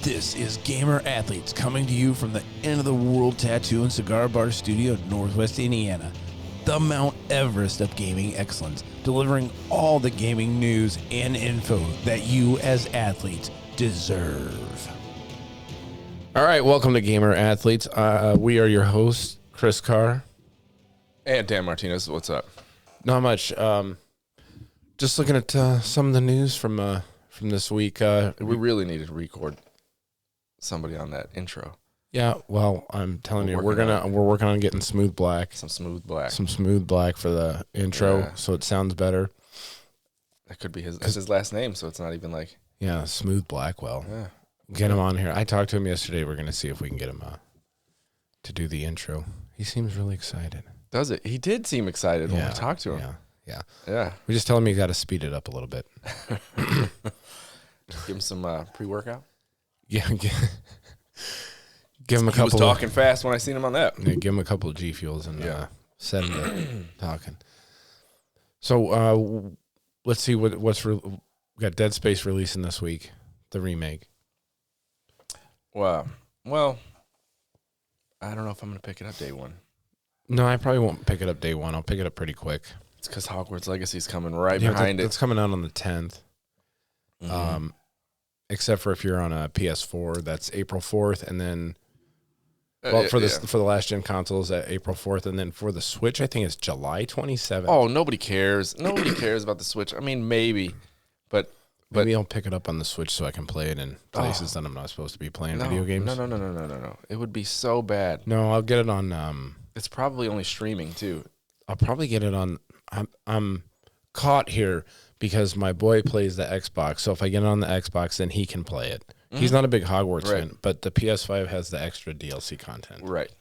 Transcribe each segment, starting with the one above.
This is Gamer Athletes coming to you from the End of the World Tattoo and Cigar Bar Studio in Northwest Indiana, the Mount Everest of gaming excellence, delivering all the gaming news and info that you as athletes deserve. All right, welcome to Gamer Athletes. We are your hosts, Chris Carr. And Dan Martinez, what's up? Not much. Just looking at some of the news from this week. We really needed to record somebody on that intro. Yeah, well, I'm telling you, we're working on getting smooth black. Some smooth black For the intro, so it sounds better. That could be his last name, so it's not even like Smooth Blackwell. Yeah. Get him on here. I talked to him yesterday. We're gonna see if we can get him to do the intro. He seems really excited. Does it? He did seem excited when we talked to him. Yeah. We just tell him you got to speed it up a little bit. Give him some pre-workout. Yeah. Give him a couple. He was talking fast when I seen him on that. Yeah, give him a couple of G Fuels and set him to talking. So let's see we got Dead Space releasing this week, the remake. Wow. Well, I don't know if I'm going to pick it up day one. No, I probably won't pick it up day one. I'll pick it up pretty quick. It's because Hogwarts Legacy is coming behind it. It's coming out on the 10th. Mm-hmm. Except for if you're on a PS4, that's April 4th, and then for the last gen consoles at April 4th, and then for the Switch, I think it's July 27th. Oh, nobody cares. Nobody cares about the Switch. I mean, maybe, but maybe I'll pick it up on the Switch so I can play it in places that I'm not supposed to be playing video games. No. It would be so bad. No, I'll get it on. It's probably only streaming too. I'll probably get it on. I'm caught here because my boy plays the Xbox. So if I get it on the Xbox, then he can play it. Mm-hmm. He's not a big Hogwarts fan, but the PS5 has the extra DLC content. Right.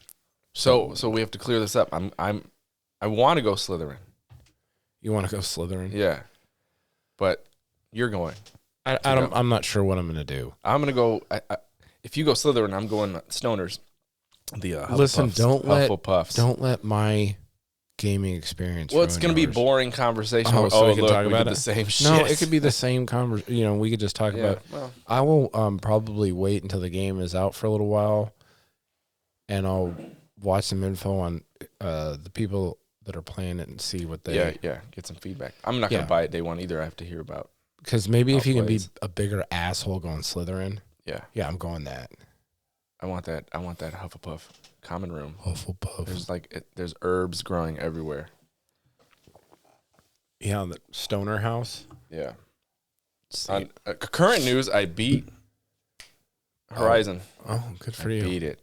So we have to clear this up. I want to go Slytherin. You want to go Slytherin? Yeah. But you're going. I'm not sure what I'm going to do. I'm going to go. If you go Slytherin, I'm going Stoners. Listen, don't let my gaming experience. Well, it's going to be boring conversation. So we can talk about the same shit. No, it could be the same conversation. We could just talk about. Well, I will probably wait until the game is out for a little while, and I'll watch some info on the people that are playing it and see what they. Get some feedback. I'm not going to buy it day one either. I have to hear about. Because maybe if you can be a bigger asshole going Slytherin. Yeah, I'm going that. I want that Hufflepuff common room. Hufflepuff. There's herbs growing everywhere. Yeah, the stoner house. Yeah. On current news, I beat Horizon. Oh, good for you. I beat it.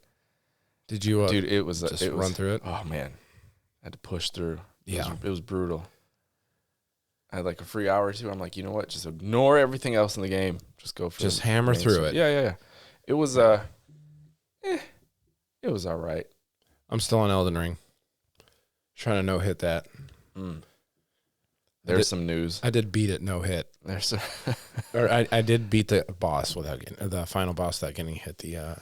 Did you? Dude, it was run through it. Oh man, I had to push through. Yeah, it was brutal. I had like a free hour or two. I'm like, you know what? Just ignore everything else in the game. Just go for just hammer through it. Yeah. It was it was all right. I'm still on Elden Ring. Trying to no-hit that. There's some news. I did beat it no-hit. There's some or I did beat the boss without getting the final boss without getting hit the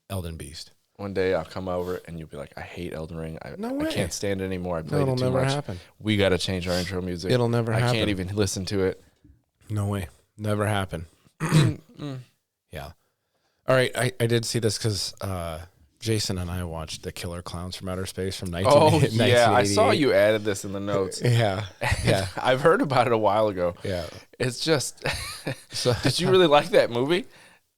Elden Beast. One day I'll come over and you'll be like, I hate Elden Ring. No way. I can't stand it anymore. I played it'll it too never much. Happen. We got to change our intro music. It'll never happen. I can't even listen to it. No way. Never happen. Yeah. All right. I did see this because Jason and I watched The Killer Clowns from Outer Space from 1988. Oh, yeah. I saw you added this in the notes. Yeah. I've heard about it a while ago. Yeah. It's just, did you really like that movie?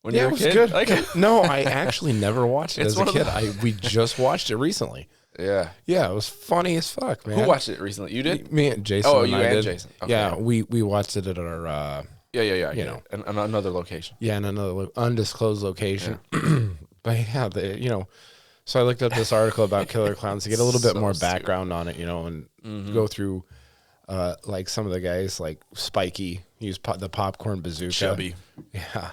When you were a kid? It was good. No, I actually never watched it as a kid. We just watched it recently. Yeah. Yeah, it was funny as fuck, man. Who watched it recently? You did? Me and Jason. Oh, you and Jason. Okay. Yeah, we watched it at our... Yeah. You know, in another location. Yeah, in another undisclosed location. Yeah. But yeah, so I looked up this article about Killer Clowns to get a little bit more background on it, and go through like some of the guys, like Spikey, he used the popcorn bazooka. Chubby. Yeah.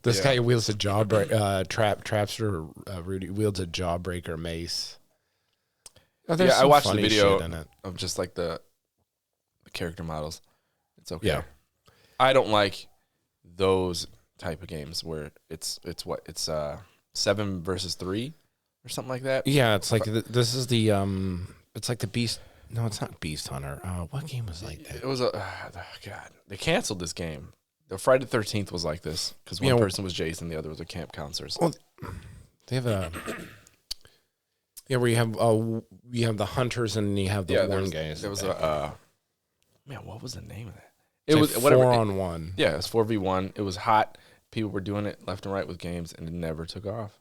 This guy wields a Trapster Rudy wields a jawbreaker mace. Oh, I watched the video of just like the character models. It's okay. Yeah. I don't like those type of games where it's 7 versus 3 or something like that. Yeah, it's like this is the it's like the Beast. No, it's not Beast Hunter. What game was like that? It was God. They canceled this game. The Friday the 13th was like this because one person was Jason, the other was the camp counselors. Well, they have a where you have the hunters and you have the one guys. There was a man. What was the name of that? It was like 4-on-1. Yeah, it was 4v1. It was hot. People were doing it left and right with games, and it never took off.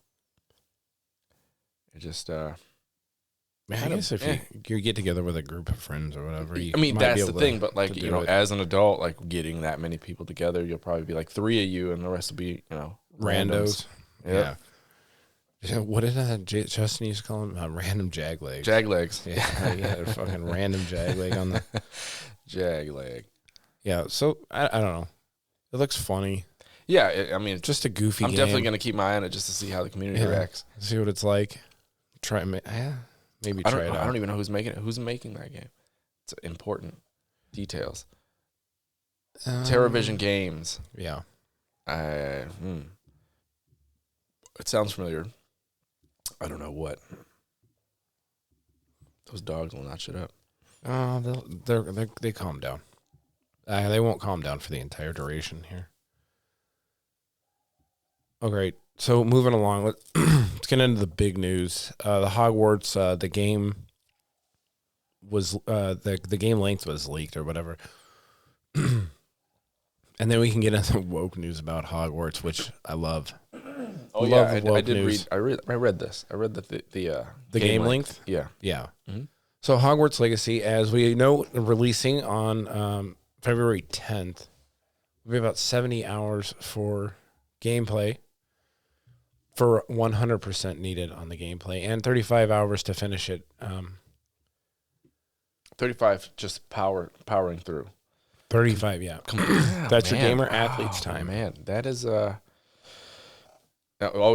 It just Man, I guess if you get together with a group of friends or whatever, I mean, that's the thing. But like, as an adult, like getting that many people together, you'll probably be like 3 of you, and the rest will be, randos. Yep. Yeah. What did Justin used to call them? Random jag legs. Jag legs. Yeah, they're fucking random jag leg on the jag leg. Yeah. So I don't know. It looks funny. Yeah, I mean, just a goofy. I'm definitely gonna keep my eye on it just to see how the community reacts. See what it's like. Try maybe try it out. I don't even know who's making it. Who's making that game? It's important details. TerraVision Games. Yeah. It sounds familiar. I don't know what. Those dogs will not shut up. They calm down. They won't calm down for the entire duration here. Oh, great. So moving along, let's get into the big news. The Hogwarts, the game was the game length was leaked or whatever, and then we can get into woke news about Hogwarts, which I love. Oh yeah, I did news. read. I read this. I read the game length. Yeah. Mm-hmm. So Hogwarts Legacy, as we know, releasing on February 10th, will be about 70 hours for gameplay. For 100% needed on the gameplay, and 35 hours to finish it. 35 just powering through. 35, yeah. That's your gamer athlete's time. Man, that is oh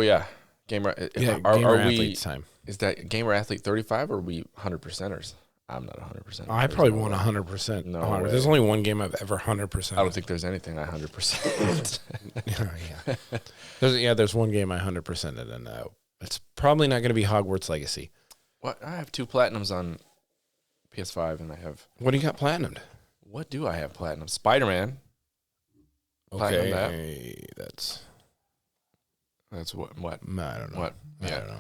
yeah, gamer. Yeah, gamer athlete's time. Is that gamer athlete 35 or are we 100%ers? I'm not 100%. I probably want 100%. No, there's only one game I've ever 100%. I don't think there's anything I 100%. There's one game I 100%ed, and it's probably not going to be Hogwarts Legacy. What? I have 2 platinums on PS5, and I have. What do you got platinumed? What do I have platinum? Spider-Man. Okay, that's what? I don't know. What? I don't know.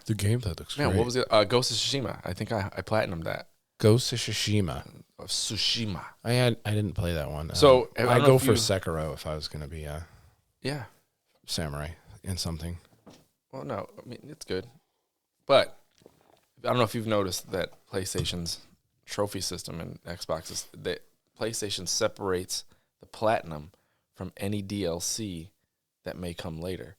The game that looks great. What was it? Ghost of Tsushima. I think I platinumed that. Ghost of Tsushima. I didn't play that one. So I go for Sekiro if I was going to be a yeah samurai in something. Well, no, I mean it's good, but I don't know if you've noticed that PlayStation's trophy system and Xbox's that PlayStation separates the platinum from any DLC that may come later.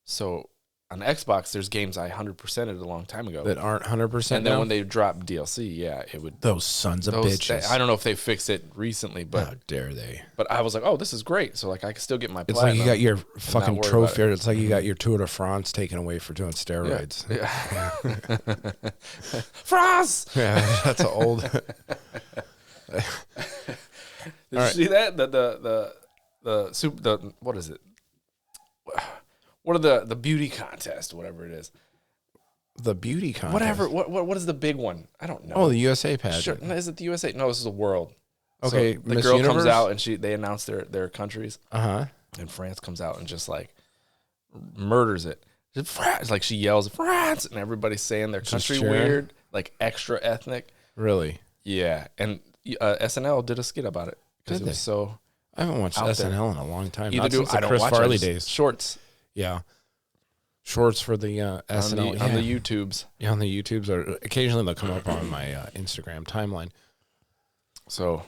So on Xbox, there's games I 100%ed a long time ago that aren't 100%. And then when they drop DLC, it would. Those sons of bitches. I don't know if they fixed it recently, but how dare they? But I was like, oh, this is great. So like, I can still get my. It's like you got your fucking trophy. It's like you got your Tour de France taken away for doing steroids. Yeah. France. Yeah, that's an old. Did you see that? The what is it? What are the beauty contest, whatever it is? The beauty contest? Whatever. What is the big one? I don't know. Oh, the USA pageant. Sure. No, is it the USA? No, this is the world. Okay, so the girl comes out and they announce their countries. Uh-huh. And France comes out and just like murders it. It's like she yells France, and everybody's saying their country weird, like extra ethnic. Really? Yeah. And SNL did a skit about it because it was so. I haven't watched SNL in a long time. Either do I don't Chris watch Farley days. Shorts. Yeah. Shorts for the SNL. On the YouTubes. Yeah, on the YouTubes. Or occasionally they'll come up on my Instagram timeline. So.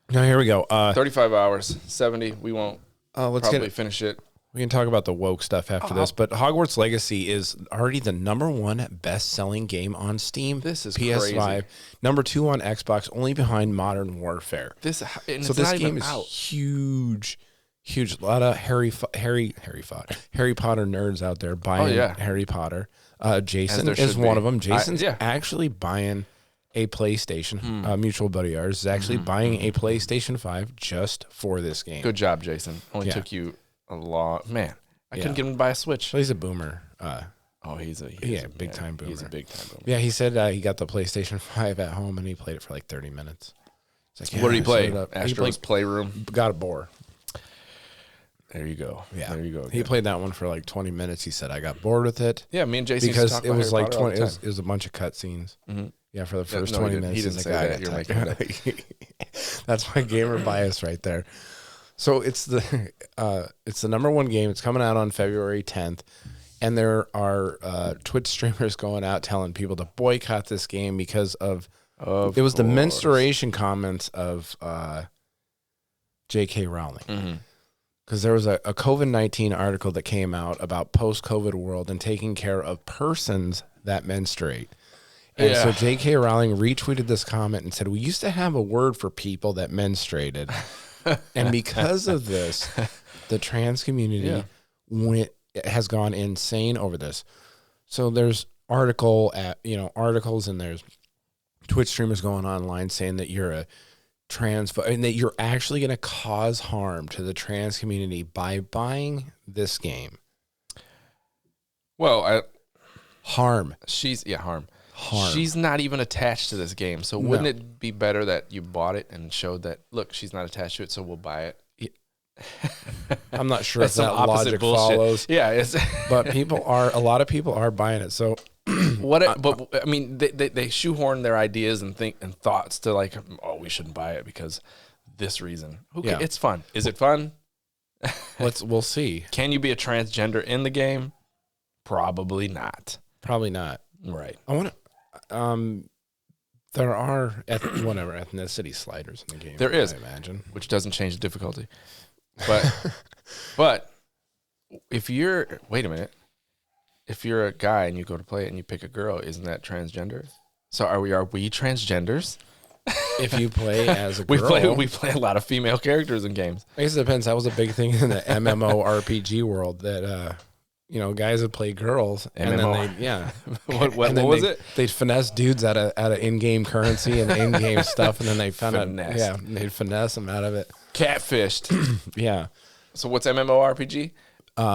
Now, here we go. 35 hours, 70. We won't probably finish it. We can talk about the woke stuff after this, but Hogwarts Legacy is already the #1 best-selling game on Steam. This is PS5, crazy. #2 on Xbox, only behind Modern Warfare. This game is huge. A lot of Harry Potter nerds out there buying Harry Potter. Jason is one of them. Jason's actually buying a PlayStation. A mutual buddy of ours is actually buying a PlayStation 5 just for this game. Good job, Jason. Only took you a lot. Man, I couldn't get him to buy a Switch. Well, he's a boomer. He's a big time boomer. He's a big time boomer. Yeah, he said he got the PlayStation 5 at home and he played it for like 30 minutes. It's like, what did he play? Astro's Playroom. God of War. There you go. Yeah, there you go. He played that one for like 20 minutes. He said I got bored with it. Yeah, me and Jason because used to talk it was about like Harry 20. Potter It was a bunch of cutscenes. Mm-hmm. Yeah, for the first 20 minutes. He didn't say that. You're making it up. That's my gamer bias right there. So it's the number one game. It's coming out on February 10th, and there are Twitch streamers going out telling people to boycott this game because of it was the menstruation comments of J.K. Rowling. Mm-hmm. Because there was a COVID-19 article that came out about post-COVID world and taking care of persons that menstruate. And so J.K. Rowling retweeted this comment and said, we used to have a word for people that menstruated. And because of this, the trans community has gone insane over this. So there's articles and there's Twitch streamers going online saying that you're a trans and that you're actually going to cause harm to the trans community by buying this game. Well, harm. Harm. She's not even attached to this game. So wouldn't it be better that you bought it and showed that, look, she's not attached to it, so we'll buy it? I'm not sure if that logic follows. Yeah, but a lot of people are buying it. So but I mean, they shoehorn their ideas and thoughts to like, oh, we shouldn't buy it because this reason. Okay, it's fun. Is it fun? We'll see. Can you be a transgender in the game? Probably not. Probably not. Right. I want to. There are ethnicity sliders in the game. There is, I imagine, which doesn't change the difficulty. But if you're if you're a guy and you go to play it and you pick a girl, isn't that transgender? So are we transgenders? If you play as a girl, we play a lot of female characters in games. I guess it depends. That was a big thing in the MMORPG world that guys would play girls and then what was it? They'd finesse dudes out of in-game currency and in-game stuff, and then they found out they'd finesse them out of it. Catfished. Yeah. So what's MMORPG?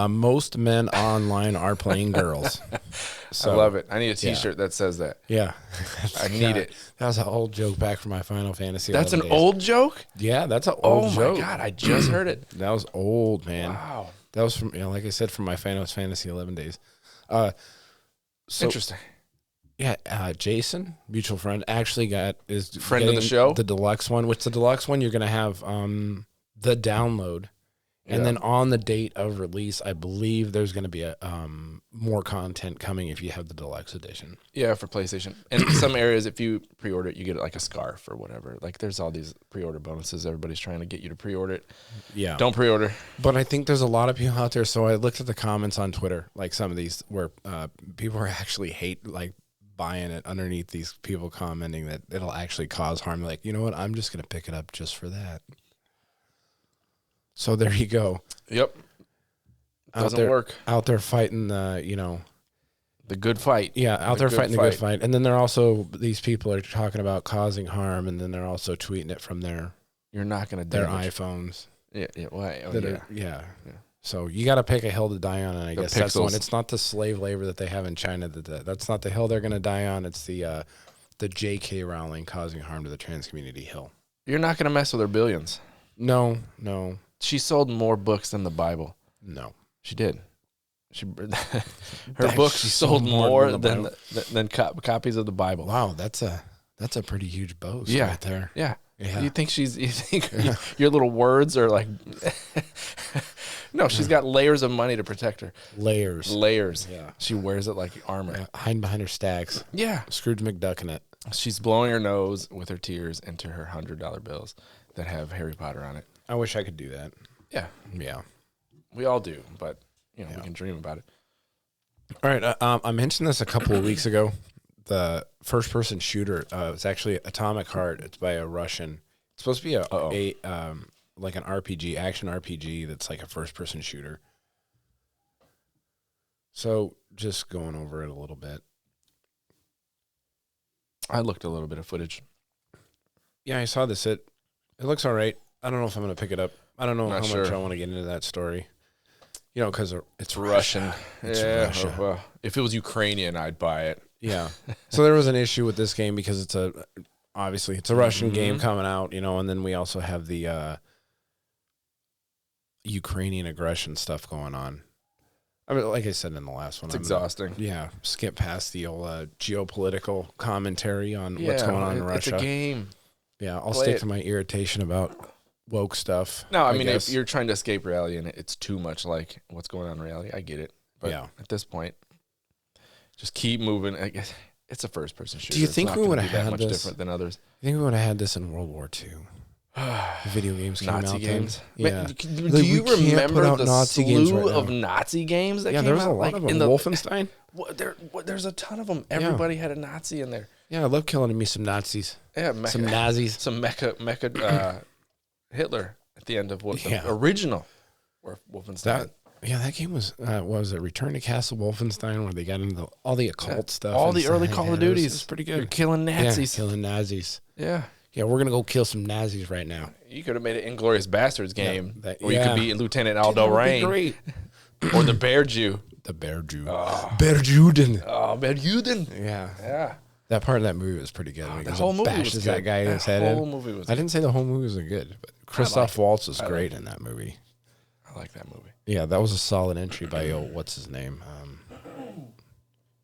Most men online are playing girls. So, I love it. I need a T-shirt that says that. Yeah. I need it. That was an old joke back from my Final Fantasy. That's an old joke? Yeah, that's an old joke. Oh my God, I just heard it. That was old, man. Wow. That was from, like I said, from my Final Fantasy 11 days. Interesting. Yeah, Jason, mutual friend, actually is friend of the show, the deluxe one. Which the deluxe one, you're gonna have the download, and then on the date of release, I believe there's gonna be a more content coming if you have the deluxe edition. Yeah, for PlayStation. And in some areas, if you pre-order it, you get like a scarf or whatever. Like there's all these pre-order bonuses. Everybody's trying to get you to pre-order it. Yeah, don't pre-order. But I think there's a lot of people out there. So I looked at the comments on Twitter, like some of these where people are actually buying it underneath these people commenting that it'll actually cause harm. Like, you know what? I'm just going to pick it up just for that. So there you go. Yep. Doesn't work. Out there fighting the good fight. Yeah, out there fighting the good fight. And then they're also, these people are talking about causing harm, and then they're also tweeting it from their iPhones. Yeah. Yeah. So you got to pick a hill to die on, and I guess that's one. It's not the slave labor that they have in China. That's not the hill they're going to die on. It's the J.K. Rowling causing harm to the trans community hill. You're not going to mess with her billions. No. She sold more books than the Bible. No, she did. Her books sold more than copies of the Bible. Wow, that's a pretty huge boast right there. Yeah. You think your little words are like no, she's got layers of money to protect her. Layers. Yeah. She wears it like armor. Yeah, hiding behind her stacks. Yeah. Scrooge McDuck in it. She's blowing her nose with her tears into her $100 bills that have Harry Potter on it. I wish I could do that. Yeah. Yeah. We all do, but we can dream about it. All right. I mentioned this a couple of weeks ago. The first-person shooter. It's actually Atomic Heart. It's by a Russian. It's supposed to be like an RPG, action RPG. That's like a first-person shooter. So just going over it a little bit. I looked a little bit of footage. Yeah, I saw this. It looks all right. I don't know if I'm going to pick it up. I don't know how much I want to get into that story. Because it's Russian. It's Russia. Well, if it was Ukrainian, I'd buy it. Yeah. So there was an issue with this game because it's a obviously. It's a Russian game coming out, and then we also have the Ukrainian aggression stuff going on. I mean, like I said in the last one. It's exhausting. Skip past the old geopolitical commentary on what's going on in Russia. It's a game. Yeah, I'll stick to my irritation about woke stuff. No, I mean, if you're trying to escape reality and it's too much like what's going on in reality, I get it. But at this point, just keep moving. I guess it's a first-person shooter. Do you think we would have had much this? Different than others? You think we would have had this in World War II? Video games came Nazi out games. Then. Yeah. Do you remember the slew of Nazi games that came out? Yeah, there was a lot of them. Wolfenstein? There's a ton of them. Everybody had a Nazi in there. Yeah, I love killing me some Nazis. Yeah, some Nazis. Some mecha Hitler at the end of the original Wolfenstein. That game was it Return to Castle Wolfenstein, where they got into all the occult stuff. All the early Call of Duties. It's pretty good. You're killing Nazis. Yeah, killing Nazis. Yeah. Yeah, we're going to go kill some Nazis right now. You could have made an Inglourious Bastards game where you could be Lieutenant Aldo Rain. Great. Or the Bear Jew. The Bear Jew. Bear Juden. Oh, Bear Juden. Yeah. Yeah. That part of that movie was pretty good. The whole movie was good. That guy in his head in. The whole movie was I didn't say the whole movie was good, but Christoph Waltz was great in that movie. I like that movie. Yeah, that was a solid entry by, what's his name?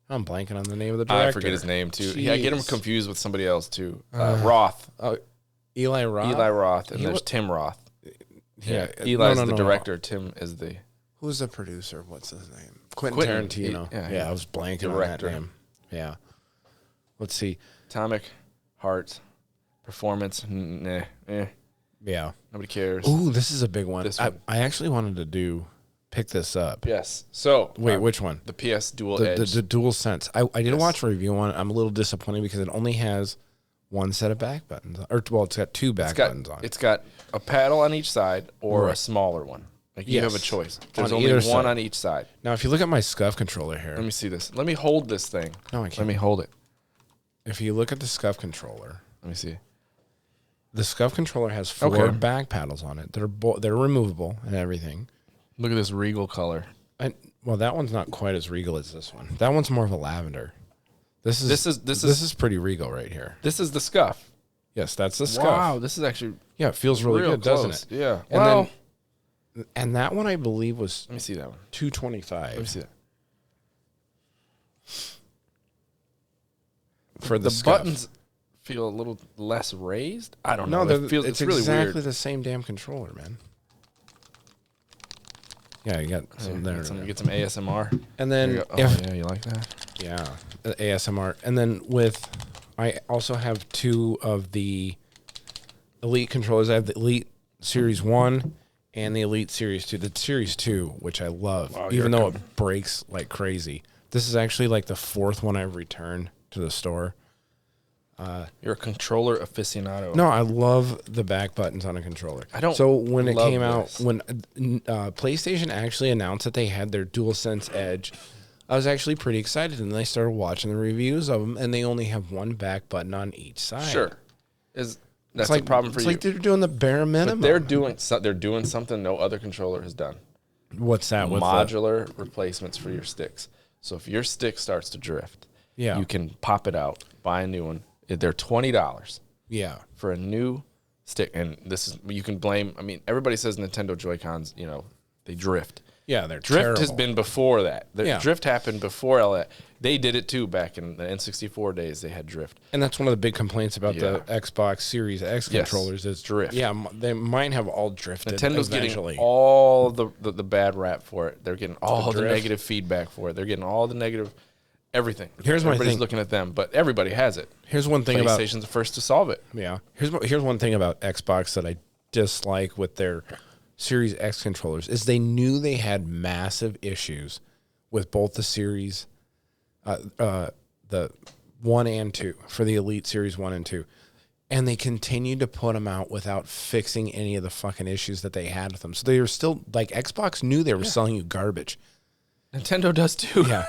I'm blanking on the name of the director. I forget his name, too. Jeez. Yeah, I get him confused with somebody else, too. Roth. Eli Roth? Eli Roth, and there's Tim Roth. Yeah. Eli's the director. Tim is the... Who's the producer? What's his name? Quentin Tarantino. I was blanking on that name. Yeah. Let's see. Atomic Heart. Performance. Nah. Yeah. Nobody cares. Ooh, this is a big one. I actually wanted to pick this up. Yes. So. Wait, which one? The PS Dual Edge. The Dual Sense. I did watch a review on it. I'm a little disappointed because it only has one set of back buttons. It's got two back buttons on it. It's got a paddle on each side or a smaller one. Like you have a choice. There's only one on each side. Now, if you look at my SCUF controller here. Let me see this. Let me hold this thing. No, I can't. Let me hold it. If you look at the SCUF controller. Let me see. The SCUF controller has four back paddles on it. They're removable and everything. Look at this regal color. Well, that one's not quite as regal as this one. That one's more of a lavender. This is pretty regal right here. This is the SCUF. Yes, that's the SCUF. Wow, this is actually it feels really good, close. doesn't it? Yeah. And that one I believe was let me see that one. $225. Let me see that. For the SCUF. Buttons feel a little less raised. I don't know. It's really exactly weird. the same damn controller, man. Yeah, you got some there. Get some ASMR. And then you like that? Yeah, ASMR. And then I also have two of the Elite controllers. I have the Elite Series 1 and the Elite Series 2. The Series 2, which I love, even though it breaks like crazy. This is actually like the fourth one I've returned to the store. You're a controller aficionado. No, I love the back buttons on a controller. I don't. So when it came out, when PlayStation actually announced that they had their DualSense Edge, I was actually pretty excited, and then I started watching the reviews of them, and they only have one back button on each side. Sure, that's a problem for you? It's like they're doing the bare minimum. But they're doing something no other controller has done. What's that? Modular replacements for your sticks. So if your stick starts to drift, you can pop it out, buy a new one. They're $20. Yeah, for a new stick, and this is you can blame. I mean, everybody says Nintendo Joy-Cons, they drift. Yeah, they're drift terrible. has been before that. The drift happened before all that. They did it too back in the N64 days. They had drift, and that's one of the big complaints about the Xbox Series X controllers is drift. Yeah, they might have all drifted. Nintendo's eventually. Getting all the bad rap for it. They're getting all the negative feedback for it. They're getting all the negative. Everything. Everybody's looking at them, but everybody has it. Here's one thing about PlayStation's the first to solve it. Yeah. Here's one thing about Xbox that I dislike with their Series X controllers is they knew they had massive issues with both the Series, the 1 and 2 for the Elite Series 1 and 2, and they continued to put them out without fixing any of the fucking issues that they had with them. So they were still like Xbox knew they were selling you garbage. Nintendo does too. Yeah.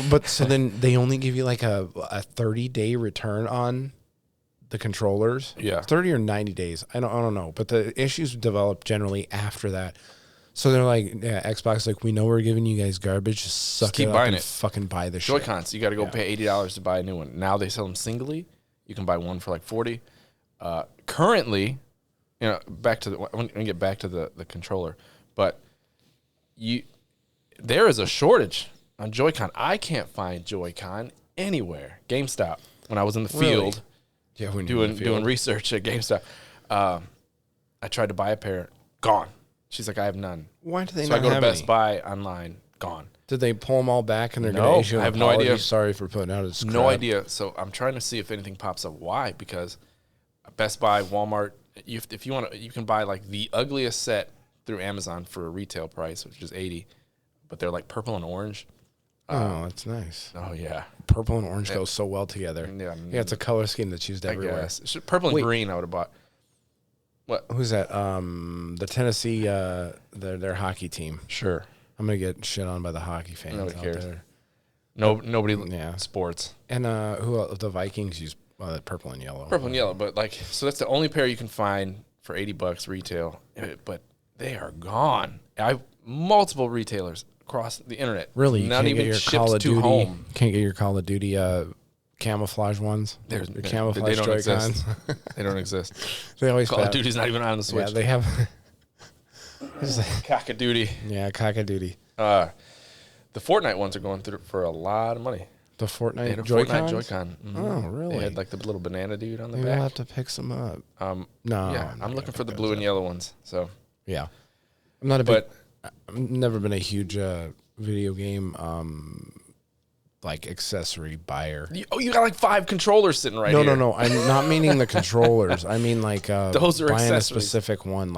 But so then they only give you like a 30-day return on the controllers. Yeah. 30 or 90 days. I don't know. But the issues develop generally after that. So they're like, Xbox, like, we know we're giving you guys garbage. Just suck it up and fucking buy the shit. Joy-Cons, you got to go pay $80 to buy a new one. Now they sell them singly. You can buy one for like $40. Currently, back to when we get back to the controller, but there is a shortage on Joy-Con. I can't find Joy-Con anywhere. GameStop. When I was in the field, doing research at GameStop, I tried to buy a pair. Gone. She's like, I have none. Why do they not have any? So I go to Best any? Buy online. Gone. Did they pull them all back and they're going to issue an apology? I have no idea. Sorry for putting out a No idea. So I'm trying to see if anything pops up. Why? Because Best Buy, Walmart, if you want to, you can buy like the ugliest set through Amazon for a retail price, which is $80, but they're like purple and orange. Oh, that's nice. Oh, yeah. Purple and orange go so well together. Yeah, it's a color scheme that's used everywhere. Purple and green I would have bought. What? Who's that? The Tennessee, their hockey team. Sure. I'm going to get shit on by the hockey fans. Nobody out cares. there. Nobody sports. And the Vikings use purple and yellow. Purple and yellow, but so that's the only pair you can find for $80 retail, but they are gone. I have multiple retailers across the internet. Really? Not even your shipped Call of to Duty, home. Can't get your Call of Duty camouflage ones? There's camouflage they don't Joy-Cons. exist. They don't exist. They always Call of Duty's not even on the Switch. Yeah, they have. Cock-a-doodie. Yeah, cock-a-doodie. The Fortnite ones are going through for a lot of money. The Fortnite Joy-Con? Fortnite Joy-Con. Mm-hmm. Oh, really? They had like the little banana dude on the Maybe back. I'll have to pick some up. No. Yeah, I'm looking for the blue and yellow ones. So yeah, I'm not a big. I've never been a huge video game accessory buyer. You got like 5 controllers sitting right here. No. I'm not meaning the controllers. I mean those are buying accessories. a specific one,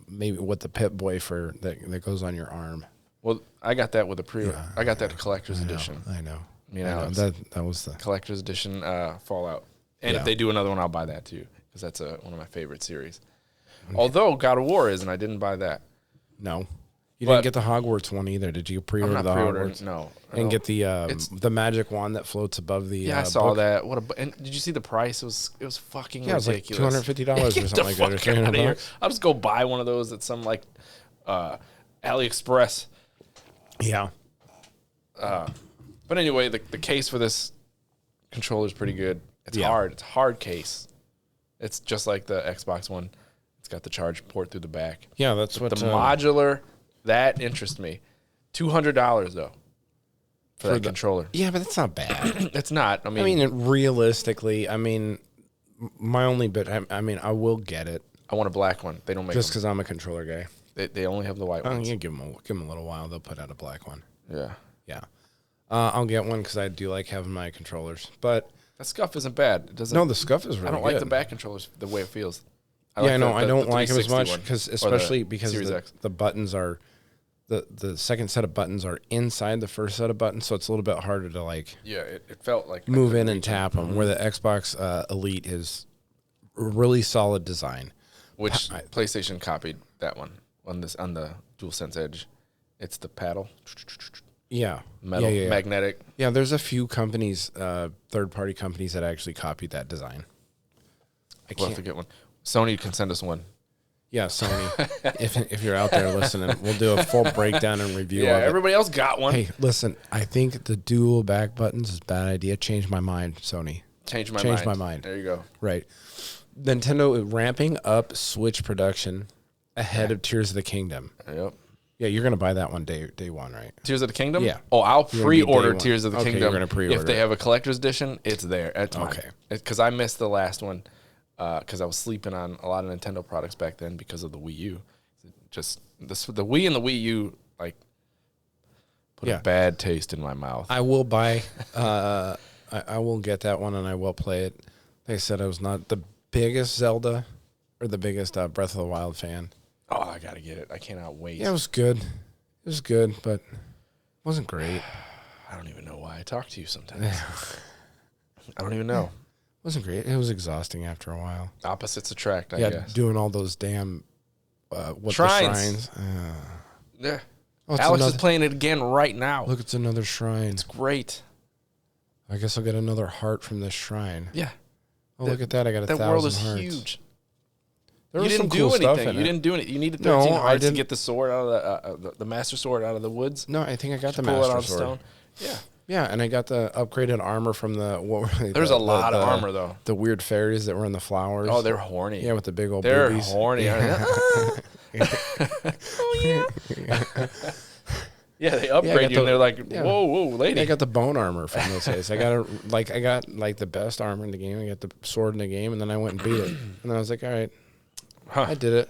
maybe with the Pip Boy that goes on your arm. Well, I got that with a pre-order. I got that collector's edition. I know. That was the collector's edition Fallout. And if they do another one, I'll buy that too, because that's one of my favorite series. Although God of War is, and I didn't buy that. No. You didn't get the Hogwarts one either. Did you pre-order the Hogwarts? No. And get the magic wand that floats above the I saw that. And did you see the price? It was fucking ridiculous. It was like $250 or something like that. Or $300. I'll just go buy one of those at some AliExpress. Yeah. But anyway, the case for this controller is pretty good. It's hard. It's a hard case. It's just like the Xbox one. It's got the charge port through the back. Yeah, that's what the modular. That interests me. $200 though for that controller. Yeah, but that's not bad. It's not. I mean, realistically, my only bit. I will get it. I want a black one. They don't make just because I'm a controller guy. They only have the white ones. Yeah, give them a little while. They'll put out a black one. Yeah. I'll get one because I do like having my controllers. But that scuff isn't bad. It doesn't. No, the scuff is really good. I don't like the back controllers the way it feels. I don't like them as much because the buttons are the second set of buttons are inside the first set of buttons, so it's a little bit harder to it felt like move in and tap them. Where the Xbox Elite is a really solid design, which PlayStation copied that one on the DualSense Edge. It's the paddle. Yeah, metal, magnetic. Yeah, there's a few companies, third-party companies that actually copied that design. We'll have to get one. Sony can send us one. Yeah, Sony. if you're out there listening, we'll do a full breakdown and review of it. Everybody else got one. Hey, listen, I think the dual back buttons is a bad idea. Change my mind, Sony. Change my mind. There you go. Right. Nintendo ramping up Switch production ahead of Tears of the Kingdom. Yep. Yeah, you're going to buy that one day one, right? Tears of the Kingdom? Yeah. Oh, I'll pre-order Tears of the Kingdom. You're going to pre-order if they have a collector's edition, it's there. It's mine. Okay. Because I missed the last one. Because I was sleeping on a lot of Nintendo products back then because of the Wii U. Just the Wii and the Wii U put a bad taste in my mouth. I will buy. I will get that one and I will play it. They said I was not the biggest Zelda or the biggest Breath of the Wild fan. Oh, I gotta get it! I cannot wait. Yeah, it was good. It was good, but it wasn't great. I don't even know why I talk to you sometimes. I don't even know. Wasn't great. It was exhausting after a while. Opposites attract, I guess. Doing all those damn shrines. Yeah. Alex is playing it again right now. Look, it's another shrine. It's great. I guess I'll get another heart from this shrine. Yeah. Oh, look at that. I got 1,000 hearts. That world is huge. You didn't do anything. You didn't do it. You needed 13 hearts to get the sword out of the Master Sword out of the woods. No, I think I got the Master Sword. Yeah. Yeah, and I got the upgraded armor from the. There's a lot of armor though. The weird fairies that were in the flowers. Oh, they're horny. Yeah, with the big old they're boobies. Horny. Yeah. Oh yeah. Yeah, they upgrade you, and they're like, "Whoa, lady!" I got the bone armor from those guys. I got the best armor in the game. I got the sword in the game, and then I went and beat it. And then I was like, "All right, I did it."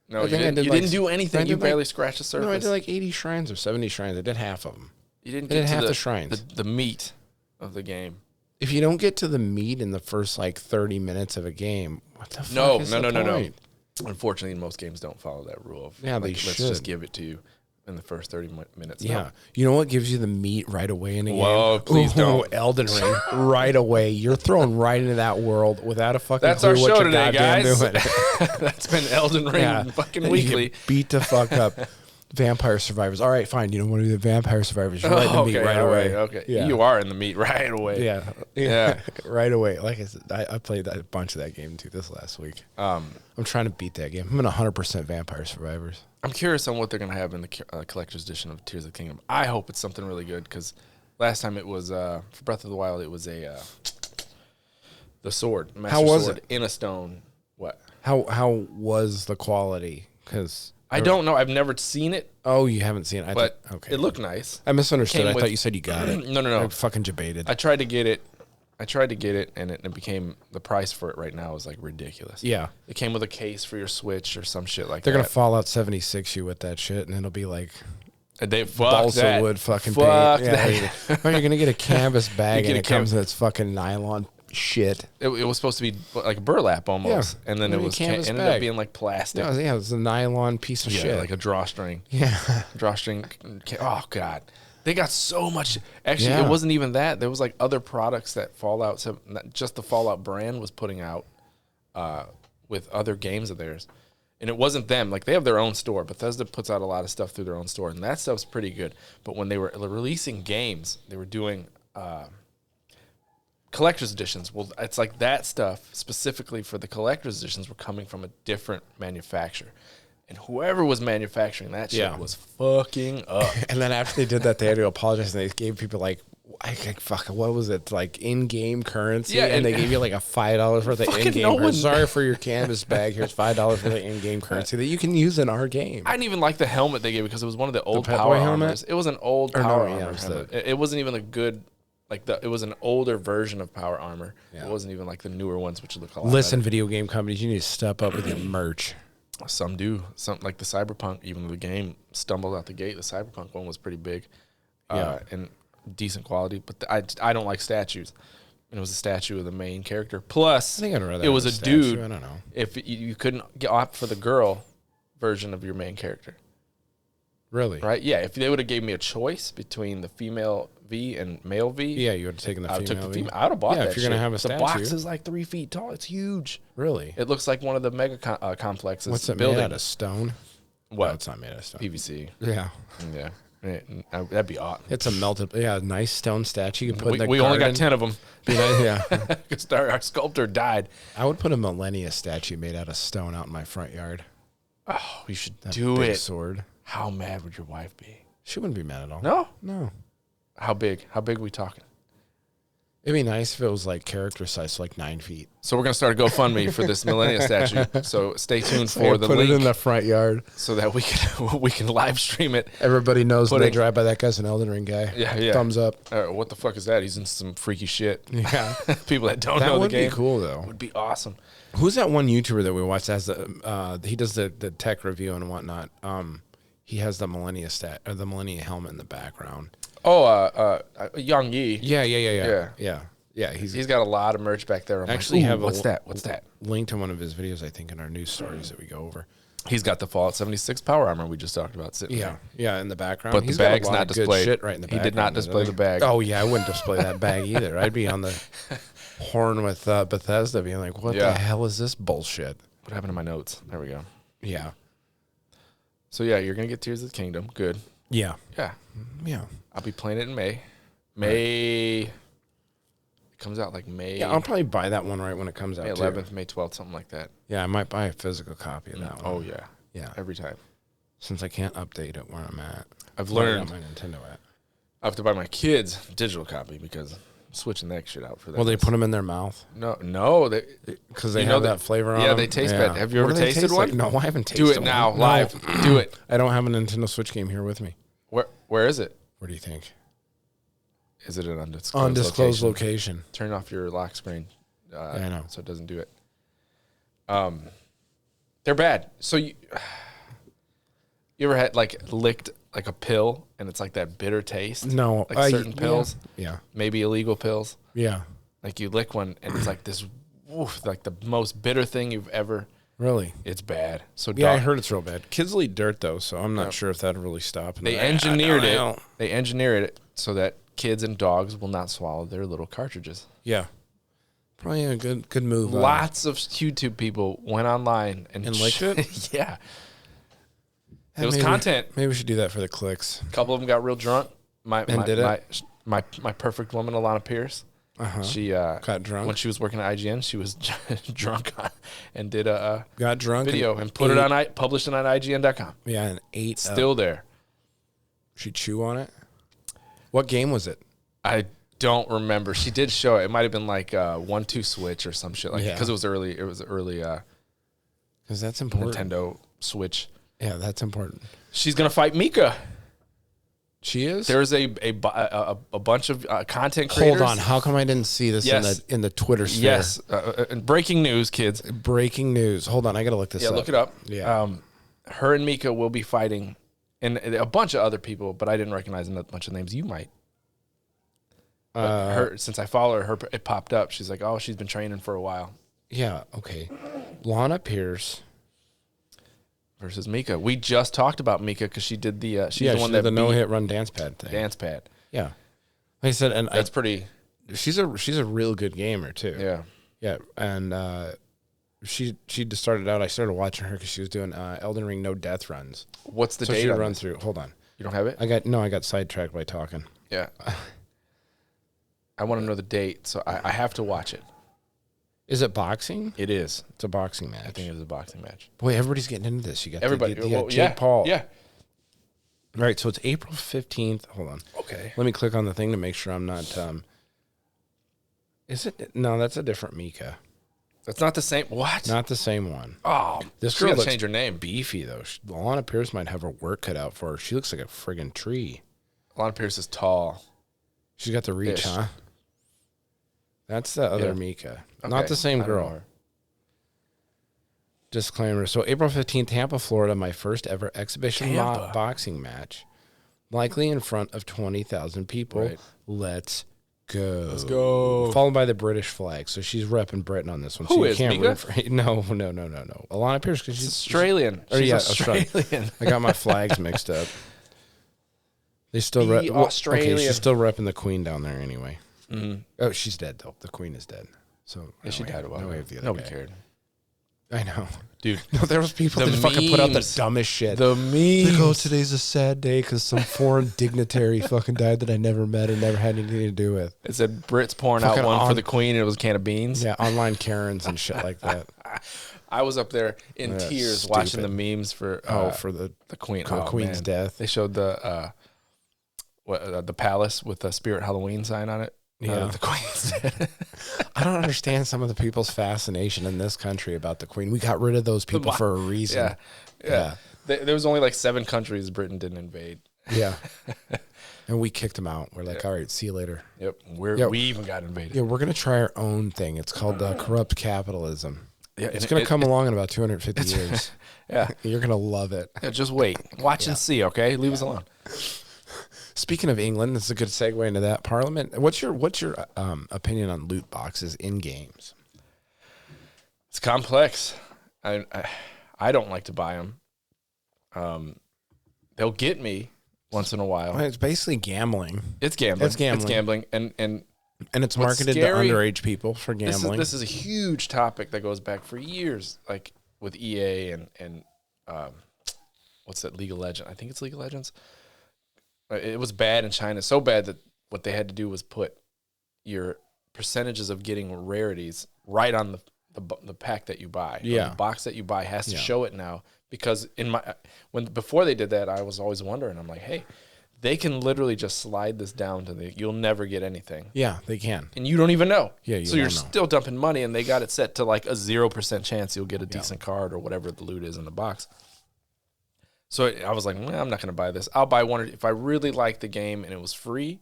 No, you didn't do anything. You barely scratched the surface. No, I did like 80 shrines or 70 shrines. I did half of them. You didn't get half to the shrines. The meat of the game. If you don't get to the meat in the first like 30 minutes of a game, what the fuck is the point? No. Unfortunately, most games don't follow that rule. They should. Let's just give it to you in the first 30 minutes. Yeah. No. You know what gives you the meat right away in a game? Whoa, please don't. Elden Ring. Right away. You're thrown right into that world without a fucking That's clue our show what today, guys. doing. That's been Elden Ring fucking weekly. Beat the fuck up. Vampire Survivors. All right, fine. You don't want to do the Vampire Survivors. You're right in the meat right away. Okay. Yeah. You are in the meat right away. Yeah. Right away. Like I said, I played a bunch of that game too this last week. I'm trying to beat that game. I'm in 100% Vampire Survivors. I'm curious on what they're going to have in the collector's edition of Tears of the Kingdom. I hope it's something really good because last time it was, for Breath of the Wild, it was the sword. Master How was sword it? In a stone. What? How was the quality? Because I don't know. I've never seen it. Oh, you haven't seen it? But okay. It looked nice. I misunderstood. I thought you said you got it. No. I fucking debated. I tried to get it, and it became, the price for it right now is like ridiculous. Yeah. It came with a case for your Switch or some shit like They're that. going to Fallout 76 you with that shit, and it'll be like balsa wood fucking fuck paint. that. You're going to get a canvas bag, and it comes in in its fucking nylon shit. It was supposed to be like burlap almost, and then it ended up being like plastic. Yeah, it was a nylon piece of shit. Like a drawstring. Yeah. Drawstring. Oh, God. They got so much. Actually, it wasn't even that. There was like other products that Fallout, not just the Fallout brand was putting out with other games of theirs. And it wasn't them. Like, they have their own store. Bethesda puts out a lot of stuff through their own store, and that stuff's pretty good. But when they were releasing games, they were doing collector's editions. Well, it's like that stuff specifically for the collector's editions were coming from a different manufacturer. And whoever was manufacturing that shit was fucking up. And then after they did that, they had to apologize, and they gave people like what was it, like in-game currency? Yeah, and they gave you like a $5 worth of in-game currency. Sorry for your canvas bag. Here's $5 worth of in-game currency that you can use in our game. I didn't even like the helmet they gave because it was one of the old power armors. It was an old power armor. It wasn't even a good, it was an older version of power armor. Yeah. It wasn't even like the newer ones, which look a lot better. Video game companies, you need to step up with your merch. Some do. Some like the Cyberpunk, even though the game stumbled out the gate, the Cyberpunk one was pretty big. And decent quality, but I don't like statues. And it was a statue of the main character. Plus, I think I'd rather it was a dude. I don't know. If you couldn't opt for the girl version of your main character. Really? Right? Yeah. If they would have gave me a choice between the female V and male V. Yeah, you would have taken the female V. I would have bought that. If you're going to have a statue. The box is like 3 feet tall. It's huge. Really? It looks like one of the mega complexes. What's it made out of? Stone? What? No, it's not made out of stone. PVC. Yeah. Yeah. That'd be awesome. It's a melted, nice stone statue. You can put in the we only got 10 of them. Yeah. Because our sculptor died. I would put a Millennia statue made out of stone out in my front yard. Oh, we should do it. Sword. How mad would your wife be? She wouldn't be mad at all. No? No. How big? How big are we talking? It'd be nice if it was like character size, so like 9 feet. So we're going to start a GoFundMe for this Millennia statue. So stay tuned for the link. Put it in the front yard. So that we can live stream it. Everybody knows when they drive by, that guy's an Elden Ring guy. Yeah. Thumbs up. What the fuck is that? He's in some freaky shit. Yeah. People that don't know the game. That would be cool, though. Would be awesome. Who's that one YouTuber that we watched? He does the tech review and whatnot. He has the Millennia the Millennia helmet in the background. Oh, Yang Yi. Yeah. He's got a lot of merch back there. What's that? Link to one of his videos, I think, in our news stories that we go over. He's got the Fallout 76 power armor we just talked about sitting there. Yeah, in the background. But the bag's not displayed. Shit right in the he did not display the bag. Oh, yeah, I wouldn't display that bag either. I'd be on the horn with Bethesda being like, what the hell is this bullshit? What happened to my notes? There we go. Yeah. So, yeah, you're going to get Tears of the Kingdom. Good. Yeah. Yeah. I'll be playing it in May. It comes out like May. Yeah, I'll probably buy that one right when it comes out. May 11th, May 12th, something like that. Yeah, I might buy a physical copy of that one. Oh, yeah. Yeah. Every time. Since I can't update it where I'm at. I've learned. Where my Nintendo I have to buy my kids a digital copy because I'm switching that shit out for them. Well, they put them in their mouth? No, because they have that flavor on them. Yeah, they taste bad. Have you ever tasted one? Like? No, I haven't tasted one. Do it now, live. Do it. I don't have a Nintendo Switch game here with me. Where is it? Where do you think? Is it an undisclosed location? Turn off your lock screen. I know. So it doesn't do it. They're bad. So you ever had licked like a pill and it's like that bitter taste? No. Like certain pills? Yeah. Maybe illegal pills? Yeah. Like you lick one and it's like this, like the most bitter thing you've ever. Really? It's bad. So yeah, I heard it's real bad. Kids will eat dirt though, so I'm not sure if that'll really stop. They engineered it. They engineered it so that kids and dogs will not swallow their little cartridges. Yeah. Probably a good move. Lots of YouTube people went online and licked it? Yeah. It was content. Maybe we should do that for the clicks. A couple of them got real drunk. My perfect woman, Alana Pierce. She got drunk when she was working at IGN. She was drunk and did a got drunk video and put it on published it on IGN.com. Yeah, and ate still there. She chew on it. What game was it? I don't remember. She did show it. It might have been like 1-2 Switch or some shit like because it was early. It was early. Because that's important. Nintendo Switch. Yeah, that's important. She's gonna fight Mika. She is. There's a bunch of content creators. Hold on, how come I didn't see this in the Twitter sphere? Yes, and breaking news, kids. Breaking news. Hold on, I gotta look this up. Yeah, look it up. Yeah. Her and Mika will be fighting, and a bunch of other people, but I didn't recognize a bunch of names. You might. Since I follow her, it popped up. She's like, oh, she's been training for a while. Yeah. Okay. Lana Pierce versus Mika. We just talked about Mika because she did the she's the one that the no hit run dance pad thing. Dance pad. Yeah. Like I said, and that's pretty. She's a real good gamer too. Yeah. Yeah, and she just started out. I started watching her because she was doing Elden Ring no death runs. What's the date? She run through. Hold on. You don't have it? I got sidetracked by talking. Yeah. I want to know the date, so I have to watch it. Is it boxing? It is. It's a boxing match. I think it is a boxing match. Boy, everybody's getting into this. You got everybody. Jake Paul. Yeah. All right, so it's April 15th. Hold on. Okay. Let me click on the thing to make sure I'm not. Is it? No, that's a different Mika. That's not the same. What? Not the same one. Oh, this girl looks change her name. Beefy though. Alana Pierce might have her work cut out for her. She looks like a friggin' tree. Alana Pierce is tall. She's got the reach, huh? That's the other Mika. Okay. Not the same girl. Disclaimer. So April 15th, Tampa, Florida, my first ever exhibition boxing match. Likely in front of 20,000 people. Right. Let's go. Let's go. Followed by the British flag. So she's repping Britain on this one. Who so is Mika? No. Alana Pierce, because she's Australian. She's Australian. I got my flags mixed up. They still Australian. Okay, she's still repping the Queen down there anyway. Mm-hmm. Oh, she's dead though. The Queen is dead. So she died a while ago. Nobody cared. I know, dude. No, there was people that fucking put out the dumbest shit. The memes. Like, oh, today's a sad day because some foreign dignitary fucking died that I never met and never had anything to do with. It said Brits pouring out one for the Queen and it was a can of beans. Yeah, online Karens and shit like that. I was up there in tears watching the memes for the Queen. The Queen's death. They showed the palace with the Spirit Halloween sign on it. Yeah, the Queen's dead. I don't understand some of the people's fascination in this country about the Queen. We got rid of those people for a reason. Yeah. There was only like 7 countries Britain didn't invade. Yeah. And we kicked them out. We're like, all right, see you later. Yep. We even got invaded. Yeah, we're going to try our own thing. It's called corrupt capitalism. Yeah, it's going to come along in about 250 years. Yeah. You're going to love it. Yeah, just wait. Watch and see, okay? Leave us alone. Speaking of England, this is a good segue into that. Parliament. What's your opinion on loot boxes in games? It's complex. I don't like to buy them. They'll get me once in a while. Well, it's basically gambling. It's gambling. And it's marketed to underage people for gambling. This is a huge topic that goes back for years, like with EA and what's that, League of Legends? I think it's League of Legends. It was bad in China, so bad that what they had to do was put your percentages of getting rarities right on the pack that you buy. Yeah, the box that you buy has to show it now, because before they did that, I was always wondering. I'm like, hey, they can literally just slide this down to you'll never get anything. Yeah, they can. And you don't even know. Yeah, so you're still dumping money, and they got it set to like a 0% chance you'll get a decent card or whatever the loot is in the box. So I was like, I'm not going to buy this. I'll buy one. If I really like the game and it was free,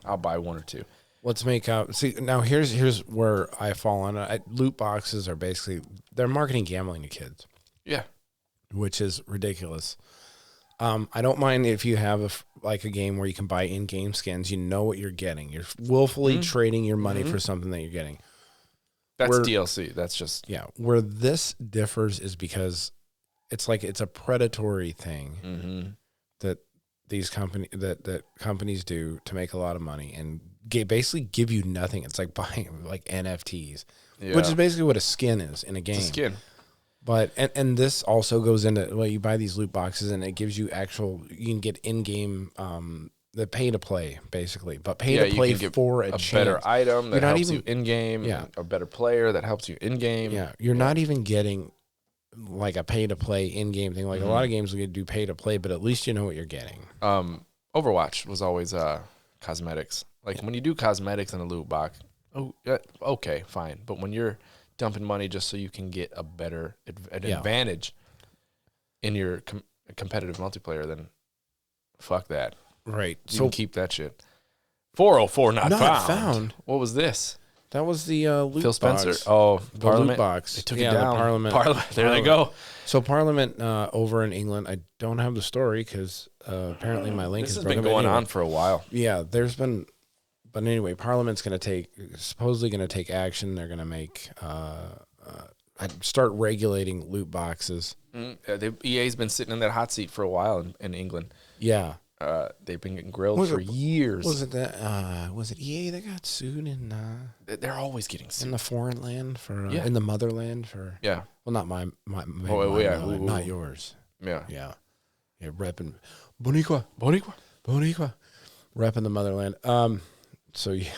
I'll buy one or two. Let's make out. See, now here's where I fall on it. Loot boxes are basically, they're marketing gambling to kids. Yeah. Which is ridiculous. I don't mind if you have a game where you can buy in-game skins. You know what you're getting. You're willfully trading your money for something that you're getting. That's DLC. That's just... Yeah. Where this differs is because it's a predatory thing that these companies do to make a lot of money and basically give you nothing. It's like buying like NFTs, which is basically what a skin is in a game. It's a skin. But and this also goes into you buy these loot boxes and it gives you you can get in-game the pay to play basically, but pay to play for a chance. Better item that helps you in game, a better player that helps you in game. Yeah, you're not even getting like a pay to play in game thing. Like a lot of games will do pay to play, but at least you know what you're getting. Overwatch was always cosmetics. Like when you do cosmetics in a loot box, okay, fine. But when you're dumping money just so you can get a better advantage in your competitive multiplayer, then fuck that. Right. You can keep that shit. 404 not found. What was this? That was the loot Phil Spencer. box. Oh, the Parliament. Loot box. They took it down. The Parliament. There they go. So Parliament over in England, I don't have the story because apparently my link has been going on for a while. Yeah, there's been... But anyway, Parliament's supposedly going to take action. They're going to make... start regulating loot boxes. EA's been sitting in that hot seat for a while in England. Yeah. They've been getting grilled for years. Was it EA that got sued in? They're always getting sued in the foreign land in the motherland for. Yeah. Well, not my not yours. Yeah. Yeah. Repping Boricua, repping the motherland. So yeah.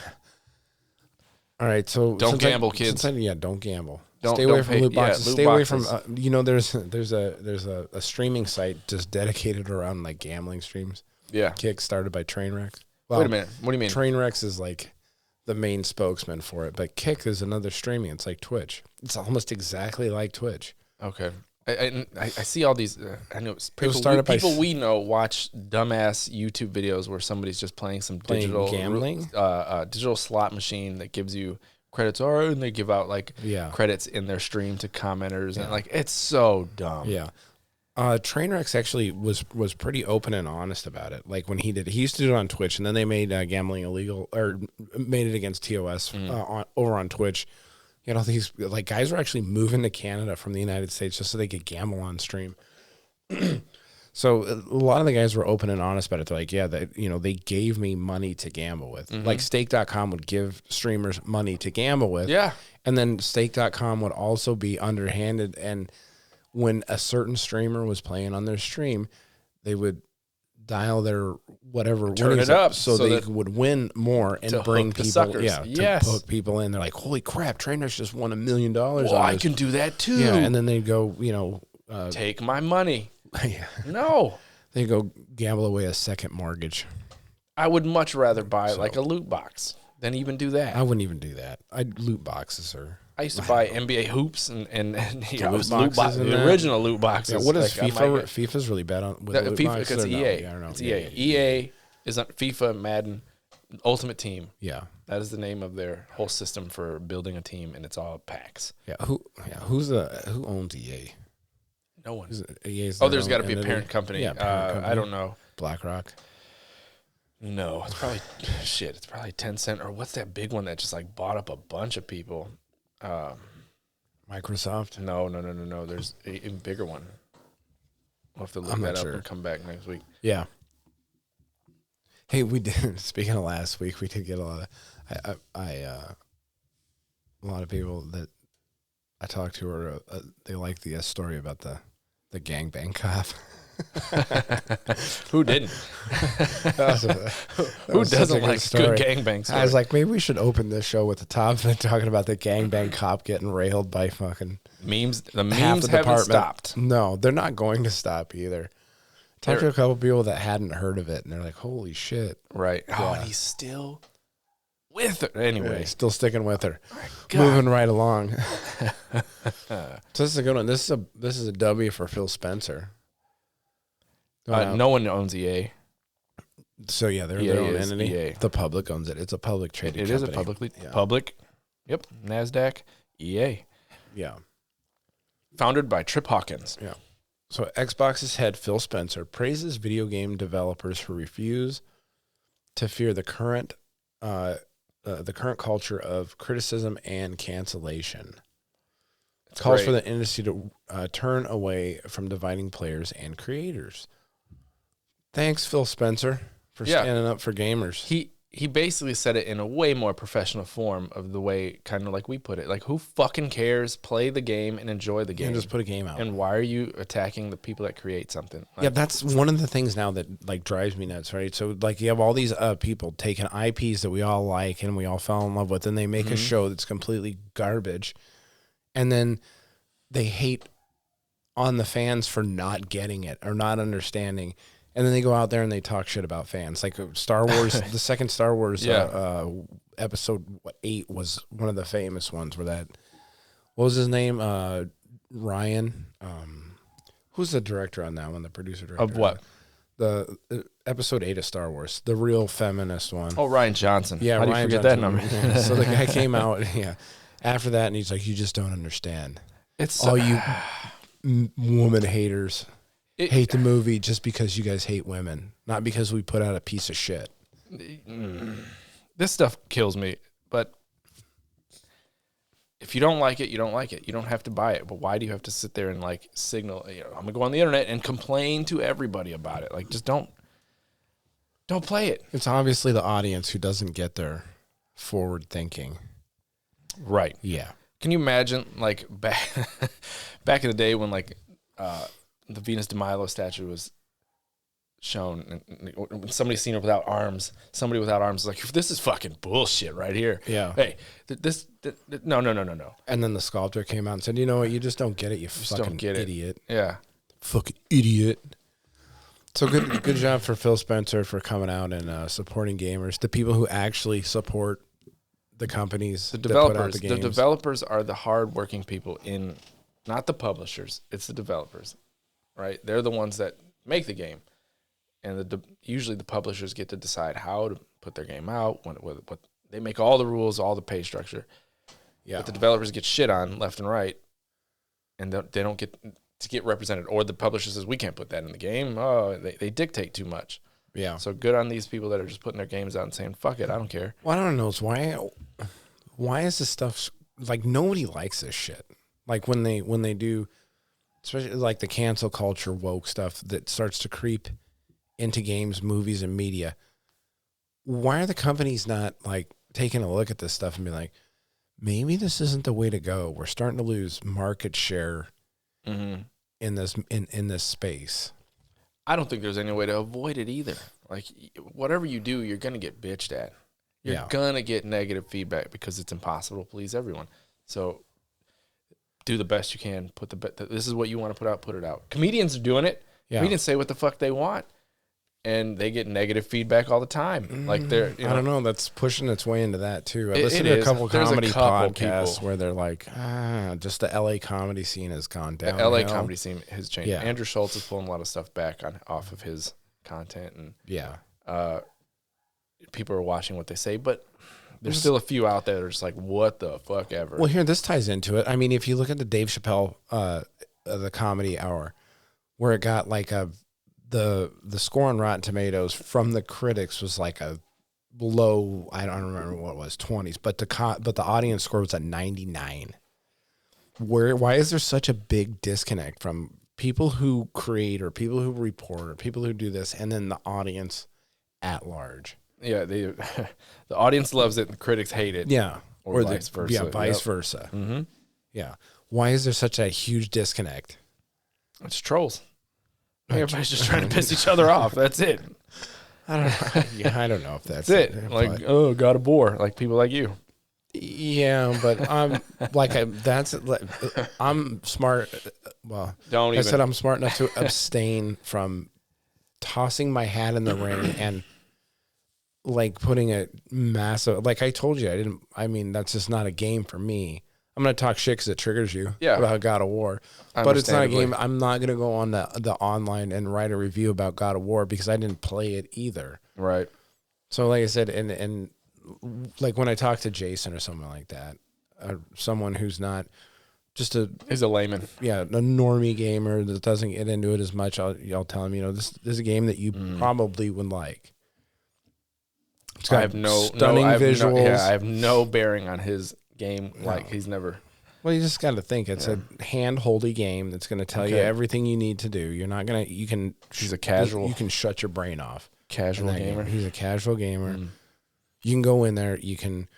All right. So don't gamble, kids. Don't gamble. Stay away from loot boxes. Stay away from. There's a streaming site just dedicated around like gambling streams. Yeah. Kick started by Trainwreck. Well, wait a minute. What do you mean? Trainwreck is like the main spokesman for it, but Kick is another streaming. It's like Twitch. It's almost exactly like Twitch. Okay. I see all these. I know people we know watch dumbass YouTube videos where somebody's just playing digital gambling, digital slot machine that gives you credits, and they give out credits in their stream to commenters, and like it's so dumb. Yeah. Trainwreck actually was pretty open and honest about it. Like when he used to do it on Twitch, and then they made gambling illegal or made it against TOS over on Twitch. You know, these like guys were actually moving to Canada from the United States just so they could gamble on stream. So a lot of the guys were open and honest about it. They're like, they gave me money to gamble with. Like Stake.com would give streamers money to gamble with. Yeah. And then Stake.com would also be underhanded. And when a certain streamer was playing on their stream, they would dial their whatever turn it up so they would win more and bring people to hook people in. They're like, holy crap, Trainwreck's just won $1 million. Well, I can do that too. Yeah, and then they go, take my money. Yeah. No. They go gamble away a second mortgage. I would much rather buy like a loot box than even do that. I wouldn't even do that. Loot boxes are. I used to buy NBA hoops and the original loot boxes. Yeah, what is FIFA? FIFA's really bad on with loot FIFA boxes. It's EA. No? Yeah, I don't know. It's EA. EA is on FIFA, Madden, Ultimate Team. Yeah, that is the name of their whole system for building a team, and it's all packs. Yeah, who owns EA? No one. EA's there's got to be a parent company. Yeah, company. I don't know. BlackRock. No, it's probably It's probably Tencent or what's that big one that just like bought up a bunch of people. Microsoft? No. There's a bigger one. We'll have to look that up and come back next week. Yeah. Hey, we did. Speaking of last week, we did get a lot of. A lot of people that I talked to are they like the story about the gangbang cop. Who didn't? Who doesn't like good gangbang story? I was like, maybe we should open this show with the top of talking about the gangbang cop getting railed by fucking memes. The memes haven't stopped. No, they're not going to stop either. Talked to a couple people that hadn't heard of it, and they're like, "Holy shit!" Right? Yeah. Oh, and he's still with her anyway. Yeah, still sticking with her, moving right along. So this is a good one. This is a W for Phil Spencer. No one owns EA. So yeah, they're their own entity. EA. The public owns it. It's a public traded company. It is a public. Yep. NASDAQ. EA. Yeah. Founded by Trip Hawkins. Yeah. So Xbox's head Phil Spencer praises video game developers who refuse to fear the current culture of criticism and cancellation. It calls for the industry to turn away from dividing players and creators. Thanks, Phil Spencer, for standing up for gamers. He basically said it in a way more professional form of the way, kind of like we put it. Like, who fucking cares? Play the game and enjoy the game. And just put a game out. And why are you attacking the people that create something? Like, yeah, that's one of the things now that like drives me nuts, right? So like you have all these people taking IPs that we all like and we all fell in love with, and they make a show that's completely garbage, and then they hate on the fans for not getting it or not understanding. And then they go out there and they talk shit about fans. Like Star Wars, the second Star Wars episode 8 was one of the famous ones where that, what was his name? Ryan. Who's the director on that one? The producer director. Of what? The episode 8 of Star Wars, the real feminist one. Oh, Rian Johnson. Yeah, how do you forget that number? Yeah. So the guy came out, after that, and he's like, "You just don't understand. It's all you woman haters." Hate the movie just because you guys hate women, not because we put out a piece of shit. This stuff kills me, but if you don't like it, you don't like it. You don't have to buy it, but why do you have to sit there and like signal, I'm going to go on the internet and complain to everybody about it? Like, just don't play it. It's obviously the audience who doesn't get their forward thinking. Right. Yeah. Can you imagine like back in the day when like, the Venus de Milo statue was shown, and somebody seen her without arms. Somebody without arms is like, "This is fucking bullshit right here." Yeah. Hey, no. And then the sculptor came out and said, "You know what? You just don't get it. You fucking idiot." Yeah. Fucking idiot. So good job for Phil Spencer for coming out and supporting gamers, the people who actually support the companies, the developers. That put out the games. The developers are the hardworking people not the publishers. It's the developers. Right, they're the ones that make the game, and usually the publishers get to decide how to put their game out. What they make all the rules, all the pay structure. Yeah, but the developers get shit on left and right, and they don't get to get represented. Or the publisher says we can't put that in the game. Oh, they dictate too much. Yeah. So good on these people that are just putting their games out and saying fuck it, I don't care. Well, I don't know. It's why is this stuff like nobody likes this shit? Like when they do. Especially like the cancel culture woke stuff that starts to creep into games, movies, and media. Why are the companies not like taking a look at this stuff and be like, maybe this isn't the way to go? We're starting to lose market share in this space. I don't think there's any way to avoid it either. Like whatever you do, you're gonna get bitched at. You're gonna get negative feedback because it's impossible to please everyone. So do the best you can. This is what you want to put out. Put it out. Comedians are doing it. Yeah. Comedians say what the fuck they want, and they get negative feedback all the time. Like they're, I don't know. That's pushing its way into that too. I listened to a couple comedy podcasts where they're like, just the LA comedy scene has gone down. The LA comedy scene has changed. Yeah. Andrew Schultz is pulling a lot of stuff back off of his content, and people are watching what they say, but. There's still a few out there that are just like, what the fuck ever. Well, here, this ties into it. I mean, if you look at the Dave Chappelle, the Comedy Hour, where it got like the score on Rotten Tomatoes from the critics was like a low, I don't remember what it was, 20s, but the audience score was at 99. Why is there such a big disconnect from people who create or people who report or people who do this and then the audience at large? Yeah, the audience loves it and the critics hate it. Yeah. Or vice versa. Yeah, vice versa. Mm-hmm. Yeah. Why is there such a huge disconnect? It's trolls. Everybody's just trying to piss each other off. That's it. I don't know. Yeah, I don't know if that's it. Like, got a bore. Like people like you. Yeah, but I'm I'm smart. Well, I said I'm smart enough to abstain from tossing my hat in the ring and like putting a massive, like I told you, that's just not a game for me. I'm going to talk shit because it triggers you about God of War. But it's not a game. I'm not going to go on the online and write a review about God of War because I didn't play it either. Right. So like I said, and like when I talk to Jason or someone like that, someone who's not just he's a layman. Yeah, a normie gamer that doesn't get into it as much, I'll tell him, this is a game that you probably would like. It's got stunning visuals. I have no bearing on his game. Like he's never. Well, you just got to think it's a hand-holdy game that's going to tell you everything you need to do. You're not going to. You can. He's a casual. You can shut your brain off. Casual gamer. He's a casual gamer. You can go in there. You can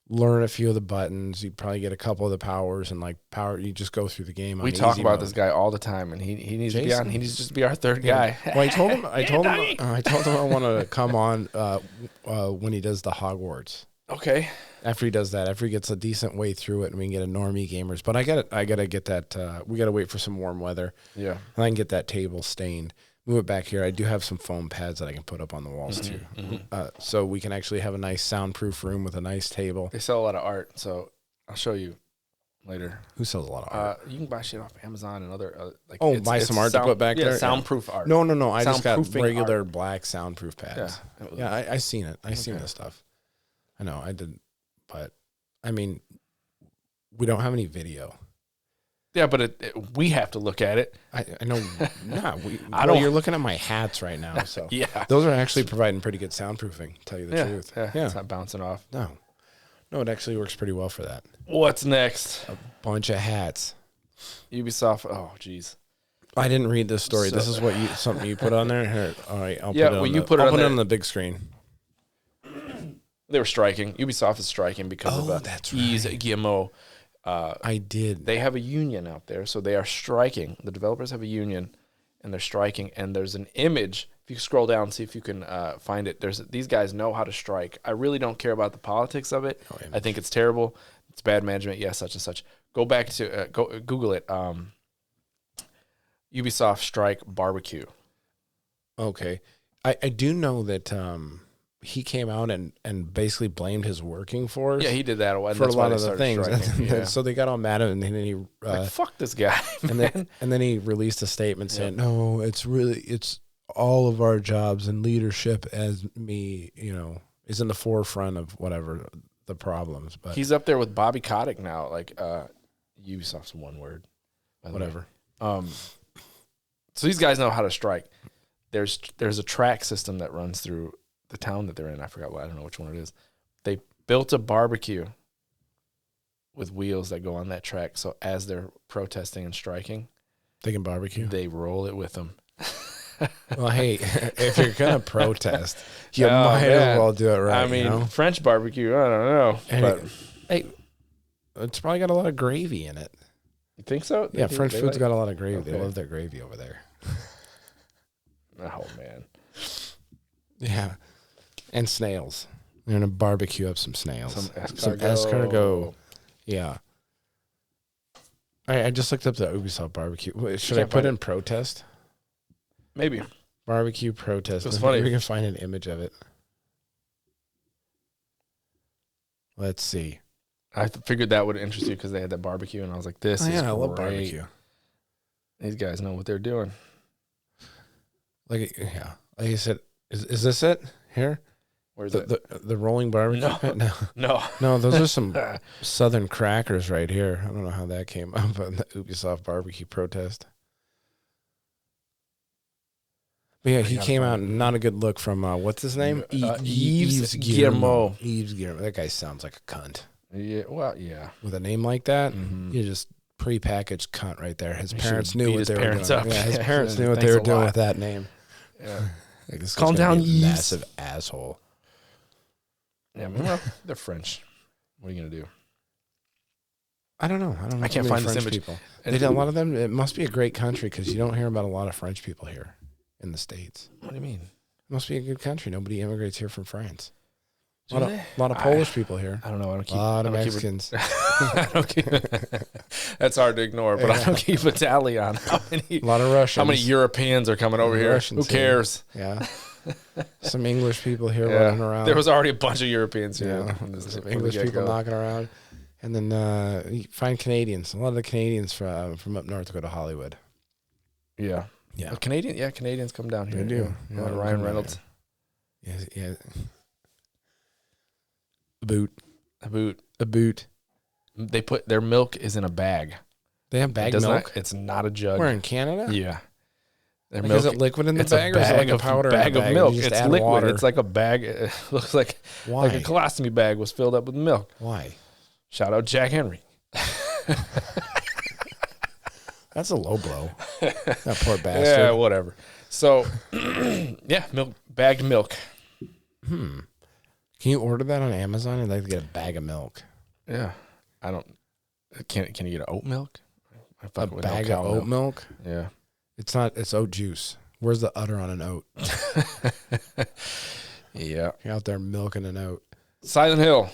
learn a few of the buttons. You probably get a couple of the powers and you just go through the game. We talk about this guy all the time, and he needs to be on. He needs to just be our third guy. Well, I told him I want to come on when he does the Hogwarts. Okay. After he does that, after he gets a decent way through it, and we can get a normie gamers. But I gotta get that. We gotta wait for some warm weather. Yeah. And I can get that table stained. Move it back here. I do have some foam pads that I can put up on the walls too, so we can actually have a nice soundproof room with a nice table. They sell a lot of art, so I'll show you later. Who sells a lot of art? You can buy shit off Amazon and other buy some art to put back there. Soundproof art. No. I just got regular black soundproof pads. Yeah, I seen it. I seen this stuff. I know I did, but I mean, we don't have any video. Yeah, but we have to look at it. I know. You're looking at my hats right now, so yeah, those are actually providing pretty good soundproofing. To tell you the truth, it's not bouncing off. No, it actually works pretty well for that. What's next? A bunch of hats. Ubisoft. Oh, jeez. I didn't read this story. This is something you put on there. Here, all right, I'll put it on the big screen. They were striking. Ubisoft is striking because of Yves Guillemot. I did. They have a union out there, so they are striking. The developers have a union, and they're striking. And there's an image. If you scroll down, see if you can find it. These guys know how to strike. I really don't care about the politics of it. I think it's terrible. It's bad management. Yes, such and such. Go back to Google it. Ubisoft strike barbecue. Okay, I do know that. He came out and basically blamed his working force. Yeah, he did that for a lot of the things. So they got all mad at him, and then he fuck this guy. and then he released a statement saying, "No, it's all of our jobs and leadership as me, is in the forefront of whatever the problems." But he's up there with Bobby Kotick now. Like Ubisoft's one word, whatever. So these guys know how to strike. There's a track system that runs through the town that they're in. I don't know which one it is. They built a barbecue with wheels that go on that track. So as they're protesting and striking, they can barbecue. They roll it with them. Well, hey, if you're gonna protest, you might as well do it right. I mean, French barbecue. I don't know, but hey, it's probably got a lot of gravy in it. You think so? Yeah, French food's got a lot of gravy. Okay. They love their gravy over there. Oh man. Yeah. And snails. We're gonna barbecue up some snails. Some escargot. Yeah. I just looked up the Ubisoft barbecue. Should I put in protest? Maybe. Barbecue protest. It's funny. We can find an image of it. Let's see. I figured that would interest you because they had that barbecue, and I was like, "This is great. I love barbecue. These guys know what they're doing." Like I said, is this it here? Where's it? The rolling barbecue pit? No, those are some Southern crackers right here. I don't know how that came up, but the Ubisoft barbecue protest. But yeah, he came out, not a good look from, what's his name? Yves Guillemot. Yves Guillemot. That guy sounds like a cunt. Yeah, well, yeah. With a name like that, you just prepackaged cunt right there. His parents knew what they were doing. Yeah, his parents knew what they were doing with that name. Yeah. Like, this calm down, Yves. Massive asshole. Yeah, well, they're French. What are you going to do? I don't know. I can't find this image. People. A lot of them, it must be a great country because you don't hear about a lot of French people here in the States. What do you mean? It must be a good country. Nobody immigrates here from France. A lot of Polish people here. I don't know. I don't keep a lot of Mexicans. That's hard to ignore, but I don't keep a tally on how many. A lot of Russians. How many Europeans are coming over here? Who cares? Yeah. Some English people here running around. There was already a bunch of Europeans here. Yeah. Some English people knocking around. And then you find Canadians. A lot of the Canadians from up north go to Hollywood. Yeah. Yeah. Well, Canadians come down here. They do. Yeah. Ryan Reynolds. Yeah. A boot. They put their milk is in a bag. They have bag milk? It's not a jug. Where, in Canada? Yeah. Their milk, is it liquid in the bag, or is it like a powder bag of milk? It's liquid. Water? It's like a bag. It looks like a colostomy bag was filled up with milk. Why? Shout out Jack Henry. That's a low blow. That poor bastard. Yeah, whatever. So, bagged milk. Can you order that on Amazon? I'd like to get a bag of milk. Yeah. I don't. Can you get oat milk? A bag of oat milk? Yeah. It's not. It's oat juice. Where's the udder on an oat? Yeah. You're out there milking an oat. Silent Hill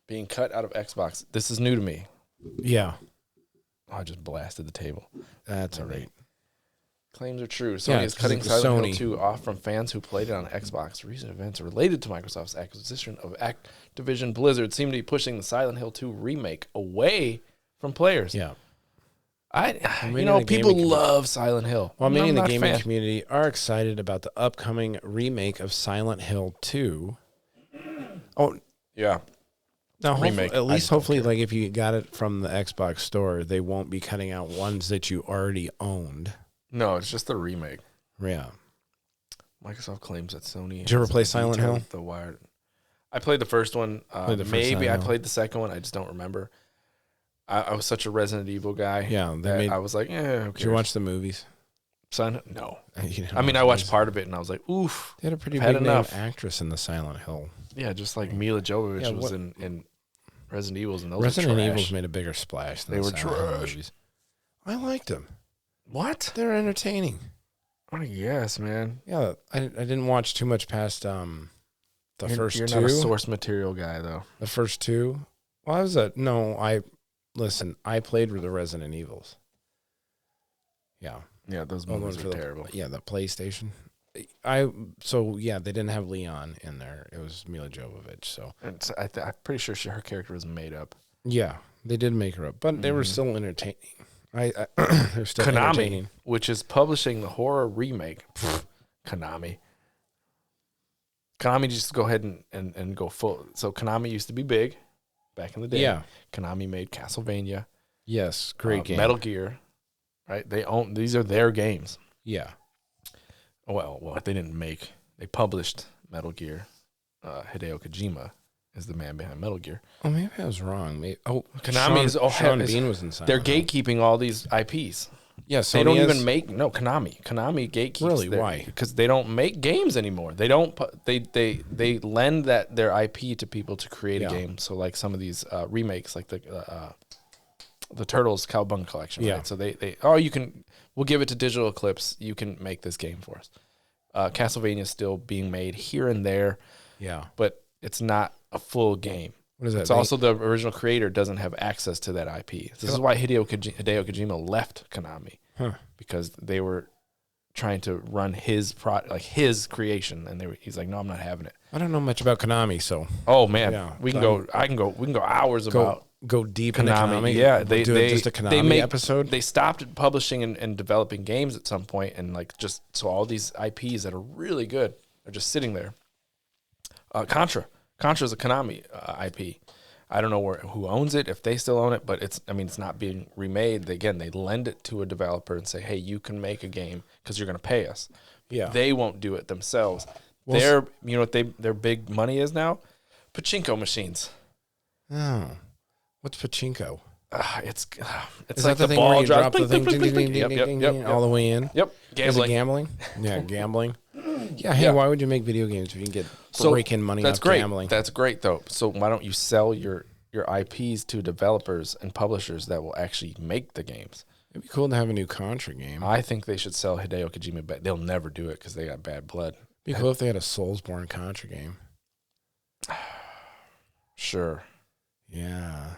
being cut out of Xbox. This is new to me. Yeah. Oh, I just blasted the table. That's all right. Claims are true. Sony is cutting Silent Hill 2 off from fans who played it on Xbox. Recent events related to Microsoft's acquisition of Activision Blizzard seem to be pushing the Silent Hill 2 remake away from players. Yeah. People love Silent Hill. Well, many in the gaming community are excited about the upcoming remake of Silent Hill 2. Oh, yeah. Now, hopefully, like if you got it from the Xbox store, they won't be cutting out ones that you already owned. No, it's just the remake. Yeah. Microsoft claims that Sony. Did you ever play Silent Hill? The Wired. I played the first one. I played the second one. I just don't remember. I was such a Resident Evil guy. Yeah, I was like, Did you watch the movies? No. I watched part of it and I was like, oof. They had a pretty big name actress in the Silent Hill. Yeah, just like Mila Jovovich was in Resident Evils, and those Resident Evils made a bigger splash than they were trash. Movies. I liked them. What? They're entertaining. I guess, man. Yeah, I didn't watch too much past first two. You're not a source material guy, though. The first two? Well, I played with the Resident Evils. Yeah. Yeah, those movies are terrible. The PlayStation. They didn't have Leon in there. It was Mila Jovovich. So I'm pretty sure her character was made up. Yeah, they did make her up, but they were still entertaining. They're still Konami, entertaining. Which is publishing the horror remake. Konami just go ahead and go full. So Konami used to be big back in the day. Yeah, Konami made Castlevania. Yes, great game. Metal Gear. Right, these are their games. Yeah. Well, they didn't make. They published Metal Gear. Hideo Kojima is the man behind Metal Gear. Oh, maybe I was wrong. Konami Sean Bean was inside. They're gatekeeping all these IPs. Yes, they don't even make Konami. Konami gatekeeps. Really? Why? Because they don't make games anymore. They don't. They lend their IP to people to create a game. So like some of these remakes, like the Turtles Cowabunga collection. Yeah. Right? So we'll give it to Digital Eclipse. You can make this game for us. Castlevania is still being made here and there. Yeah. But it's not a full game. What is that? It's also the original creator doesn't have access to that IP. This is why Hideo Kojima left Konami. Because they were trying to run his his creation, and he's like, no, I'm not having it. I don't know much about Konami, so. Oh man, we can go hours about. Go deep into Konami. Yeah, they just a Konami episode. They stopped publishing and developing games at some point, and so all these IPs that are really good are just sitting there. Contra is a Konami IP. I don't know who owns it, if they still own it, but it's not being remade. They lend it to a developer and say, hey, you can make a game because you're going to pay us. Yeah, they won't do it themselves. Their big money is now pachinko machines. Oh. What's pachinko? It's is like the thing ball where you drop the thing yep, all the way in? Yep. Gambling. Is it gambling? Yeah, gambling. Yeah, hey, why would you make video games if you can get breaking money off gambling? That's great, though. So why don't you sell your IPs to developers and publishers that will actually make the games? It'd be cool to have a new Contra game. I think they should sell Hideo Kojima back. They'll never do it because they got bad blood. It'd be cool if they had a Soulsborne Contra game. Sure. Yeah.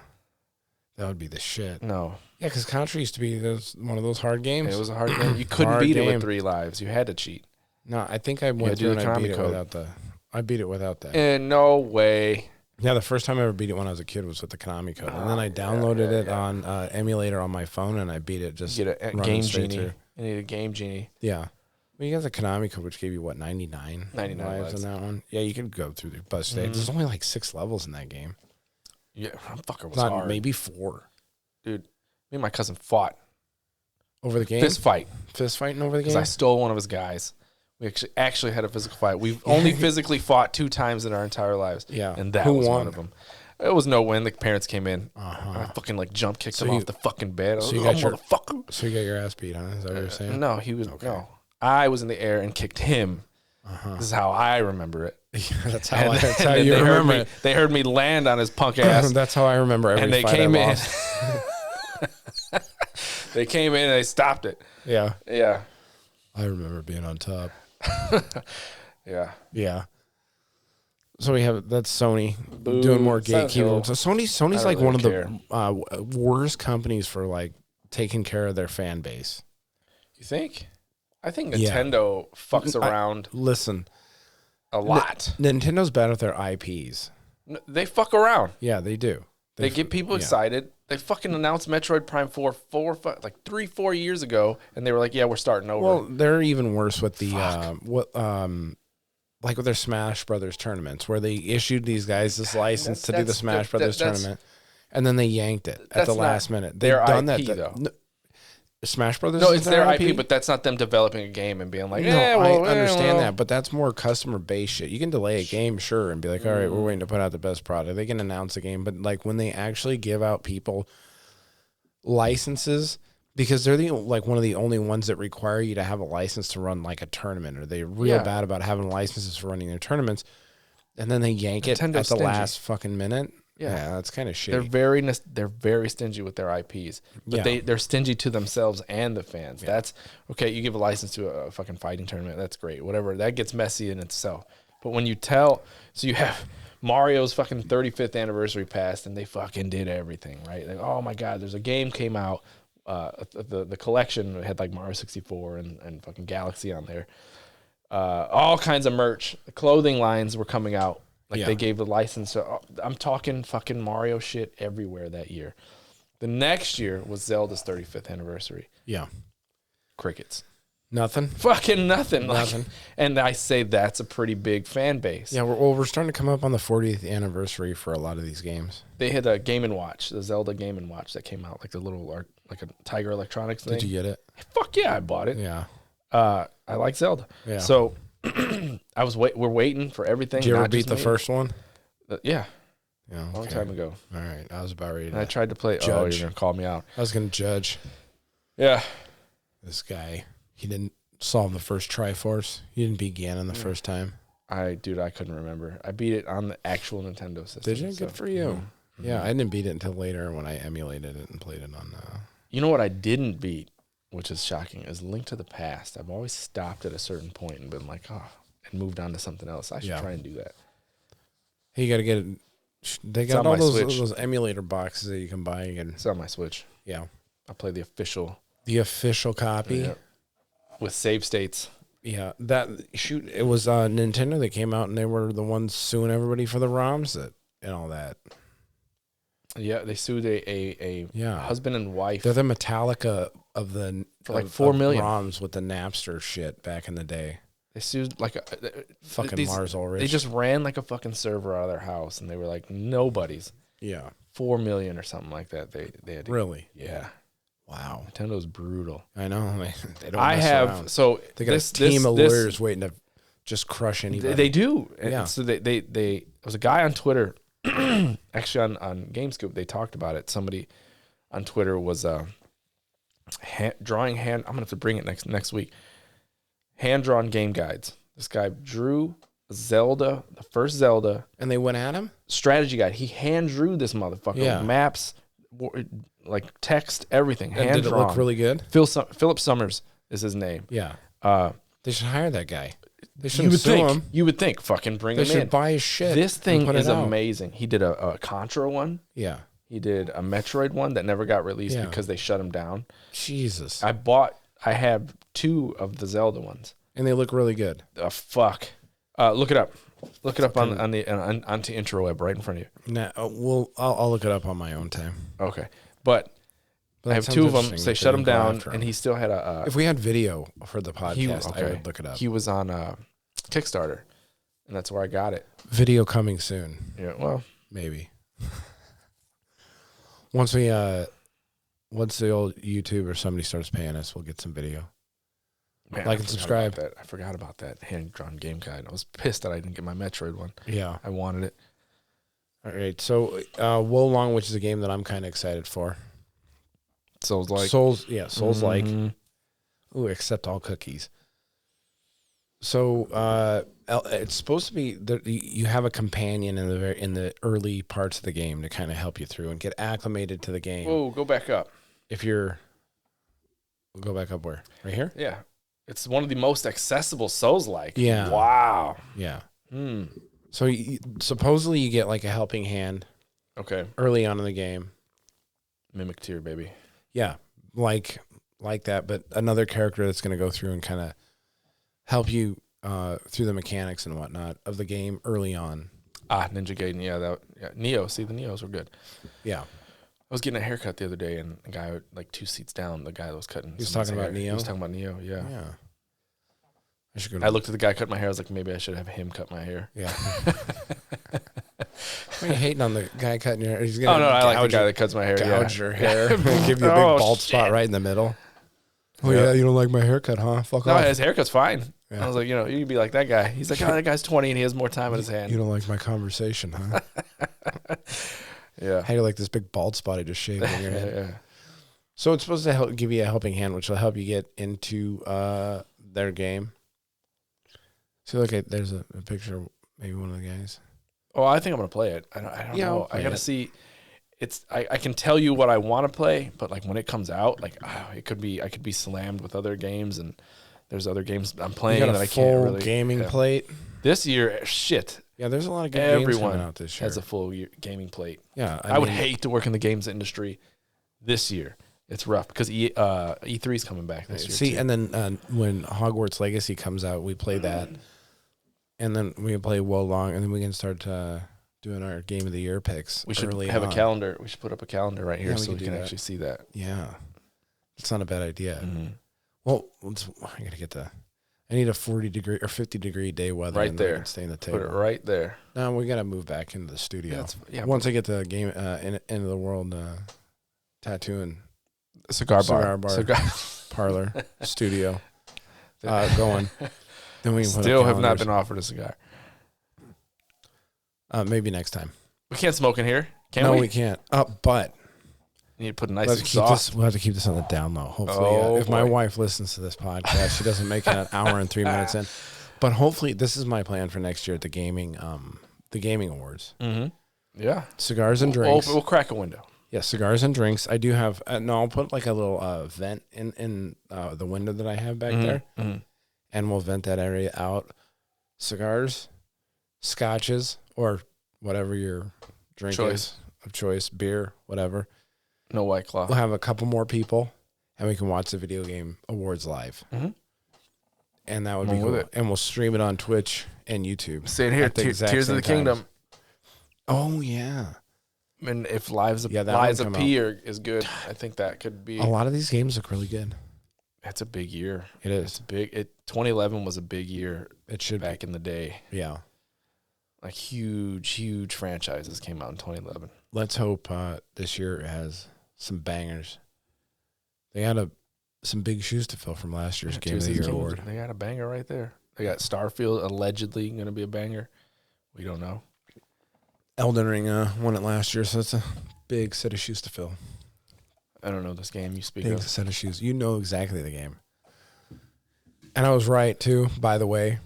That would be the shit. No. Yeah, because Contra used to be one of those hard games. It was a hard game. You couldn't beat it with 3 lives. You had to cheat. No, I think I went through and I beat it without the... I beat it without that. In no way. Yeah, the first time I ever beat it when I was a kid was with the Konami code. And then I downloaded it on emulator on my phone, and I beat it just you get a Game Genie. You need a Game Genie. Yeah. Well, you got the Konami code, which gave you, 99? 99 lives in that one? Yeah, you could go through the bus stage. There's only 6 levels in that game. Yeah, that fucker was hard. Maybe 4. Dude, me and my cousin fought. Over the game? Fist fighting over the game? Because I stole one of his guys. We actually had a physical fight. We've only physically fought 2 times in our entire lives. Yeah. And that was one of them. It was no win. The parents came in. And I fucking jump kicked him off the fucking bed. So you got your ass beat, huh? Is that what you're saying? No, he was no. I was in the air and kicked him. This is how I remember it. That's how you remember it. They heard me land on his punk ass. That's how I remember every fight I lost. They came in and they stopped it. Yeah. Yeah. I remember being on top. Yeah. Yeah. So that's Sony doing more gatekeeping. So Sony's like one of the worst companies for taking care of their fan base. You think? I think Nintendo fucks around. Listen, a lot. Nintendo's bad with their IPs. They fuck around. Yeah, they do. They get people excited. They fucking announced Metroid Prime 4 3-4 years ago, and they were like, "Yeah, we're starting over." Well, they're even worse with the with their Smash Brothers tournaments, where they issued these guys this license to do the Smash Brothers tournament, and then they yanked it at the last minute. They've done that though. Smash Brothers. No, it's their IP, but that's not them developing a game and being like, I understand that, but that's more customer based shit. You can delay a game, sure, and be like, all right, we're waiting to put out the best product. They can announce a game, but when they actually give out people licenses, because they're one of the only ones that require you to have a license to run a tournament, or they're real bad about having licenses for running their tournaments, and then they yank it at the last fucking minute. Yeah, that's kind of shitty. They're very stingy with their IPs, but they're stingy to themselves and the fans. Yeah. That's okay. You give a license to a fucking fighting tournament, that's great. Whatever, that gets messy in itself. But when you you have Mario's fucking 35th anniversary passed, and they fucking did everything right. Like, oh my god, there's a game came out. The collection had Mario 64 and fucking Galaxy on there. All kinds of merch, clothing lines were coming out. They gave the license. I'm talking fucking Mario shit everywhere that year. The next year was Zelda's 35th anniversary. Yeah. Crickets. Nothing? Fucking nothing. Nothing. And I say that's a pretty big fan base. Yeah, we're starting to come up on the 40th anniversary for a lot of these games. They had a Game & Watch, the Zelda Game & Watch that came out, the little, a Tiger Electronics thing. Did you get it? Fuck yeah, I bought it. Yeah. I like Zelda. Yeah. So... we're waiting for everything. Did you ever beat the first one? Yeah. Yeah. Okay. Long time ago. All right. I was about ready to I tried to play. judge. Oh, you're going to call me out. I was going to judge. Yeah. This guy, he didn't solve the first Triforce. He didn't beat Ganon the first time. I couldn't remember. I beat it on the actual Nintendo system. Did you? Good for you. Mm-hmm. Yeah, I didn't beat it until later when I emulated it and played it on You know what I didn't beat, which is shocking, is Link to the Past. I've always stopped at a certain point and been like, and moved on to something else. I should try and do that. Hey, you got to get it. They got all those emulator boxes that you can buy. It's on my Switch. Yeah. I'll play the official copy. Yeah. With save states. Yeah. It was Nintendo that came out, and they were the ones suing everybody for the ROMs and all that. Yeah, they sued a husband and wife. They're the Metallica of the for $4 million ROMs with the Napster shit back in the day. They sued fucking Mars Ulrich. They just ran a fucking server out of their house, and they were like nobody's. Yeah, $4 million or something like that. They had really. Yeah. Wow. Nintendo's brutal. I know. They don't. Around. So they got a team of lawyers waiting to just crush anybody. They do. Yeah. So they there was a guy on Twitter, actually on GameScoop. They talked about it. Somebody on Twitter was drawing hand. I'm gonna have to bring it next week. Hand-drawn game guides. This guy drew Zelda, the first Zelda. And they went at him? Strategy guide. He hand-drew this motherfucker. Yeah. Maps, text, everything. And did it look really good? Philip Summers is his name. Yeah. They should hire that guy. They shouldn't sue him. You would think. Fucking bring him in. They should buy his shit. This thing is amazing. He did a Contra one. Yeah. He did a Metroid one that never got released because they shut him down. Jesus. I have 2 of the Zelda ones. And they look really good. Fuck. Look it up. Look it up on the interweb right in front of you. Nah, I'll look it up on my own time. Okay. But I have 2 of them. So they shut him down, and he still had a... if we had video for the podcast, I would look it up. He was on Kickstarter, and that's where I got it. Video coming soon. Yeah, well... Maybe. Once the old YouTube or somebody starts paying us, we'll get some video. Man, like and subscribe. I forgot about that hand-drawn game guide. I was pissed that I didn't get my Metroid one. Yeah. I wanted it. All right, so Wolong, which is a game that I'm kind of excited for. Souls-like. Souls-like. Ooh, accept all cookies. So it's supposed to be that you have a companion in the early parts of the game to kind of help you through and get acclimated to the game. Oh, go back up. Go back up where? Right here? Yeah. It's one of the most accessible Souls-like. Yeah. Wow. Yeah. So supposedly you get like a helping hand. Okay. Early on in the game. Mimic tier, baby. Yeah. Like that, but another character that's going to go through and kind of help you through the mechanics and whatnot of the game early on. Ninja Gaiden. Yeah. Neo. See, the Neos were good. Yeah. I was getting a haircut the other day, and a guy like 2 seats down, the guy that was cutting. He was talking about Neo? He was talking about Neo, yeah. Yeah. I looked at the guy cutting my hair. I was like, maybe I should have him cut my hair. Yeah. Why are you hating on the guy cutting your hair? He's gonna I like the guy that cuts my hair. Gouge your hair. Give you a big bald spot right in the middle. Oh, yeah, you don't like my haircut, huh? Fuck off. No, his haircut's fine. Yeah. I was like, you could be like that guy. He's like, that guy's 20 and he has more time in his hand. You don't like my conversation, huh? Yeah. How do you like this big bald spot I just shaved on your head? Yeah. So it's supposed to give you a helping hand, which will help you get into their game. See, look, there's a picture of maybe one of the guys. Oh, I think I'm going to play it. I don't know. I got to see. I can tell you what I want to play, but like when it comes out, like I could be slammed with other games, and there's other games I'm playing that I can't really. Gaming plate this year. Shit. Yeah, there's a lot of good games coming out this year. Has a full gaming plate. Yeah, I would hate to work in the games industry this year. It's rough because E3 is coming back this year. See, and then when Hogwarts Legacy comes out, we play that, and then we play Wolong, and then we can start doing our Game of the Year picks. We should have a calendar. We should put up a calendar right here so we can actually see that. Yeah, it's not a bad idea. Mm-hmm. Well, I gotta get I need a 40-degree or 50-degree day weather right there. Stay in the table. Put it right there. No, we gotta move back into the studio. Once I get the game end of the world tattooing cigar bar parlor studio going. Then we still have not been offered a cigar. Maybe next time. We can't smoke in here, can we? No, we can't. But you need to put a nice exhaust. We'll have to keep this on the down low. Hopefully, if my wife listens to this podcast, she doesn't make it an hour and 3 minutes in. But hopefully, this is my plan for next year at the gaming awards. Mm-hmm. Yeah, cigars and drinks. We'll crack a window. Yeah, cigars and drinks. I do have. I'll put like a little vent in the window that I have back there, and we'll vent that area out. Cigars, scotches, or whatever your drink is of choice, beer, whatever. No White Claw. We'll have a couple more people, and we can watch the video game awards live. Mm-hmm. And that would be cool. And we'll stream it on Twitch and YouTube. Sitting here, Tears of the Kingdom. Oh, yeah. And if Lies of P is good, I think that could be. A lot of these games look really good. It's a big year. It is. It's big. 2011 was a big year. It should back in the day. Yeah. Like huge franchises came out in 2011. Let's hope this year has some bangers. They had some big shoes to fill from last year's Game of the Year award. They got a banger right there. They got Starfield allegedly going to be a banger. We don't know. Elden Ring won it last year, so it's a big set of shoes to fill. I don't know this game you speak of. Big set of shoes. You know exactly the game. And I was right, too, by the way,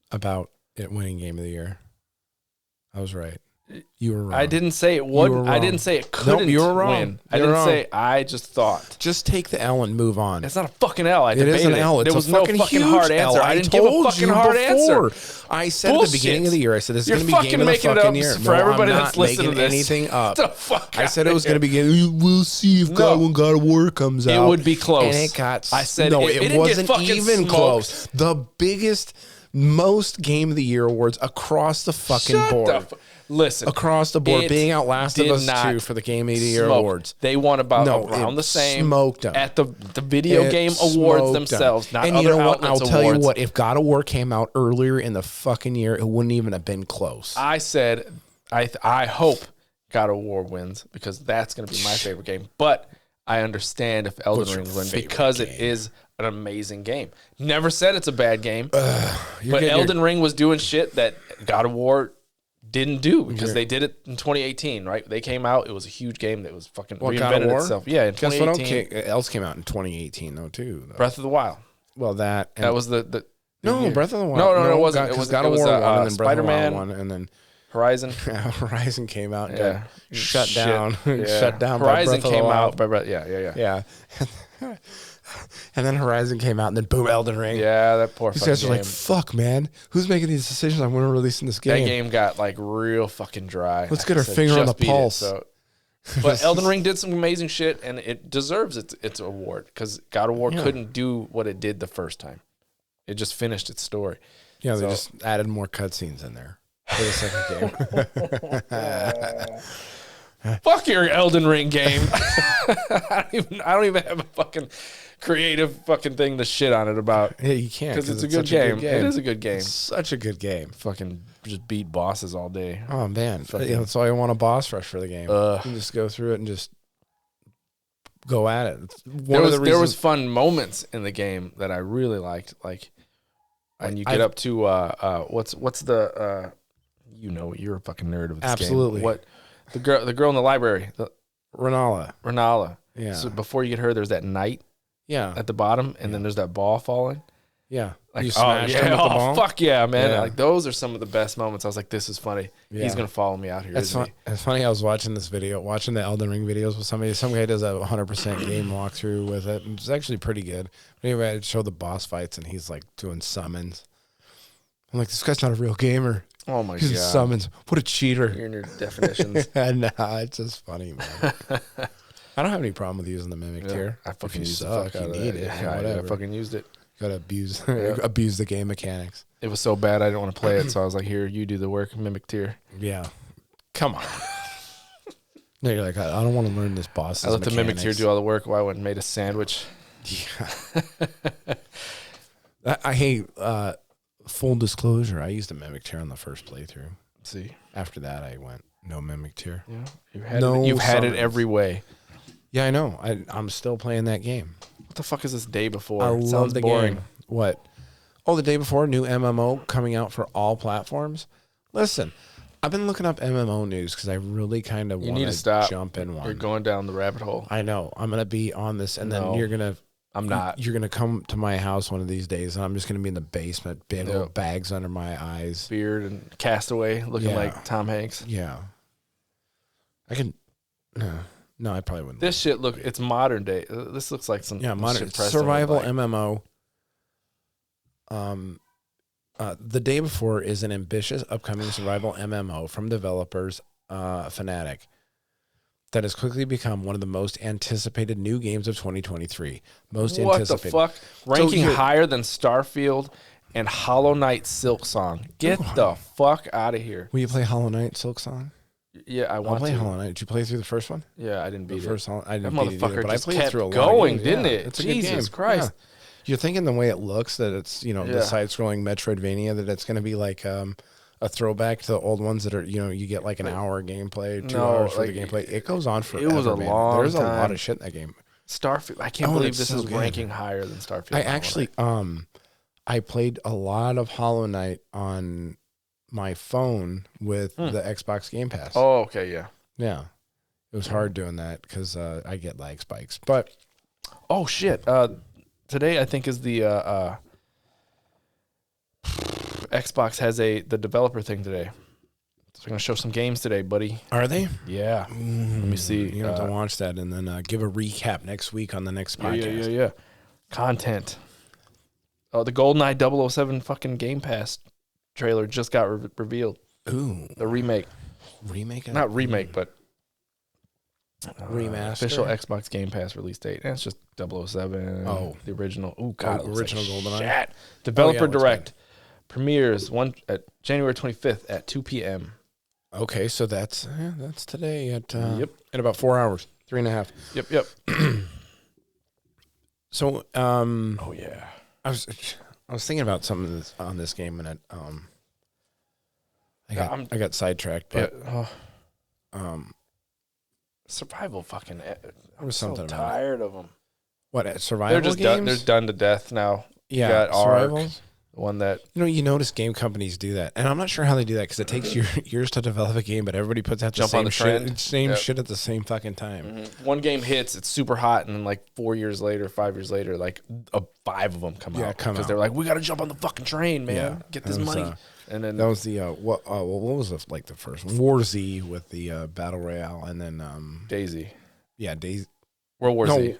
about it winning Game of the Year. I was right. You were wrong. I didn't say it wouldn't. I didn't say it couldn't Nope, you were wrong. win. I didn't say. I just thought. Just take the L and move on. It's not a fucking L. I debated it is an L. It's there was a no fucking fucking huge hard answer. L. I didn't give a fucking hard answer. I said at the beginning of the year, I said this is going to be game of the fucking year. For everybody that's listening to this, anything up. The fuck I said it was going to be game. We'll see if God of War comes out. It would be close. And it got. I said no. It wasn't even smoked. close. The biggest, most game of the year awards across the fucking board. Listen, across the board, being Outlast of Us 2 for the Game of the Year awards. They won around the same smoked them. at the video game awards themselves. Not and other you know what? outlets I'll tell awards. you what. If God of War came out earlier in the fucking year, it wouldn't even have been close. I said, I hope God of War wins because that's going to be my favorite game. But I understand if Elden Ring wins because it is an amazing game. Never said it's a bad game. But Elden Ring was doing shit that God of War didn't do because they did it in 2018, right? They came out. It was a huge game that was fucking reinvented itself. Yeah, in 2018. Guess what else came out in 2018 though too? Breath of the Wild. Well, that was the no Breath of the Wild. No, it wasn't. It was God of War 1 and then Spider-Man Breath of the Wild 1 and then Horizon. Horizon came out and got shut Shit. down. Yeah. Shut down. Horizon by Breath of the came Wild. out by Breath. Yeah. And then Horizon came out, and then boom, Elden Ring. Yeah, that poor These fucking guys are game. like, fuck, man. Who's making these decisions? I want to release in this game. That game got like real fucking dry. Let's get our finger on the pulse. But Elden Ring did some amazing shit, and it deserves its award because God of War couldn't do what it did the first time. It just finished its story. Yeah, they just added more cutscenes in there for the second game. Fuck your Elden Ring game. I don't even have a fucking creative fucking thing to shit on it about. Yeah, you can't because it's a good game. It is a good game. It's such a good game. Fucking just beat bosses all day. Oh man, that's why I want a boss rush for the game. You can just go through it and just go at it. There was fun moments in the game that I really liked, like when you get up to what's the you're a fucking nerd of this absolutely game. What the girl in the library, Renala. Yeah. So before you get her, there's that knight. Yeah. At the bottom, and then there's that ball falling. Yeah. Like, you smashed him with the ball? Fuck yeah, man. Yeah. Like those are some of the best moments. I was like, this is funny. Yeah. He's gonna follow me out here. It's funny. I was watching this video, watching the Elden Ring videos with somebody. Some guy does a 100% game walkthrough with it. It's actually pretty good. But anyway, I'd show the boss fights, and he's like doing summons. I'm like, this guy's not a real gamer. Oh my god. He's summons. What a cheater. You're in your definitions. Nah, it's just funny, man. I don't have any problem with using the mimic tier. I fucking used the fuck out of it. Yeah, I fucking used it. Gotta abuse the game mechanics. It was so bad I didn't want to play it, so I was like, here, you do the work, mimic tier. Yeah. Come on. No, you're like, I don't want to learn this boss. I let the mimic tier do all the work while I went and made a sandwich. Yeah. I hate full disclosure. I used a mimic tier on the first playthrough. See. After that I went, no mimic tier. Yeah. You've had it every way. Yeah, I know. I'm still playing that game. What the fuck is this Day Before? I love the boring. game. What? Oh, the Day Before, new MMO coming out for all platforms. Listen, I've been looking up MMO news because I really kind of want to jump in one. You're going down the rabbit hole. I know. I'm gonna be on this, and then you're gonna. I'm not. You're gonna come to my house one of these days, and I'm just gonna be in the basement, big old bags under my eyes, beard and castaway, looking like Tom Hanks. Yeah. I can. No, I probably wouldn't. This shit it's modern day. This looks like some modern survival MMO. The Day Before is an ambitious upcoming survival MMO from developers Fnatic that has quickly become one of the most anticipated new games of 2023. Most anticipated. What the fuck? Ranking higher than Starfield and Hollow Knight Silksong. Get the fuck out of here. Will you play Hollow Knight Silksong? Yeah, I want to play Hollow Knight. Did you play through the first one? Yeah, I didn't beat it. I didn't beat it either, but I played through a going, didn't it? It's a Jesus good game. Christ. Yeah. You're thinking the way it looks that it's, the side-scrolling Metroidvania, that it's going to be like a throwback to the old ones that are, you get like an hour gameplay, 2 hours for the gameplay. It goes on forever. It was a long time. There's a lot of shit in that game. Starfield. I can't believe this is ranking higher than Starfield. I actually, I played a lot of Hollow Knight on my phone with the Xbox Game Pass. Oh, okay, yeah. Yeah. It was hard doing that because I get lag spikes. But oh shit. Today I think is the Xbox has the developer thing today. So we're gonna show some games today, buddy. Are they? Yeah. Let me see. You have to watch that and then give a recap next week on the next podcast. Yeah. Content. Oh, the GoldenEye 007 fucking Game Pass trailer just got revealed. Ooh. The remake. Not remake, but remaster. Official Xbox Game Pass release date. And it's just 007. Oh. The original. Oh, God. Original GoldenEye. Shit. Developer Direct premieres January 25th at 2 p.m. Okay, so that's today at in about 4 hours, 3.5. Yep. So oh yeah, I was thinking about something on this game and I got sidetracked, but survival fucking. I'm so tired of them. What survival games? They're done to death now. Yeah, you got survival. One that you notice game companies do that, and I'm not sure how they do that because it takes years to develop a game, but everybody puts out the same shit at the same fucking time. Mm-hmm. One game hits, it's super hot, and then like 5 years later, like 5 of them come out because they're like, we got to jump on the fucking train, man, get this money. And then that was the what was the first one? War Z with the battle royale, and then Daisy. Yeah, Daisy. World War Z.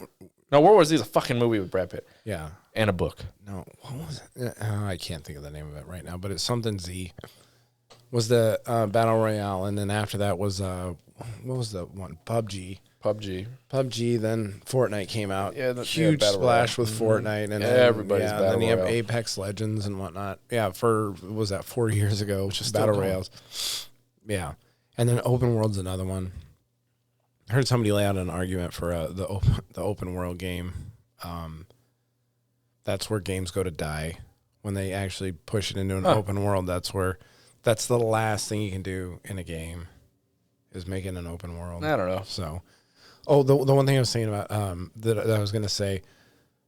No, World War Z is a fucking movie with Brad Pitt. Yeah. And a book. No, what was it? I can't think of the name of it right now, but it's something Z. Was the Battle Royale, and then after that was, what was the one? PUBG. Then Fortnite came out. Yeah, huge splash with Fortnite. And everybody's Battle then you have Royale. Apex Legends and whatnot. Yeah, what was that 4 years ago? Just Battle Royales. Yeah. And then Open World's another one. I heard somebody lay out an argument for the open world game. That's where games go to die when they actually push it into an open world. That's the last thing you can do in a game is make it an open world. I don't know. So, the one thing I was saying about that I was going to say,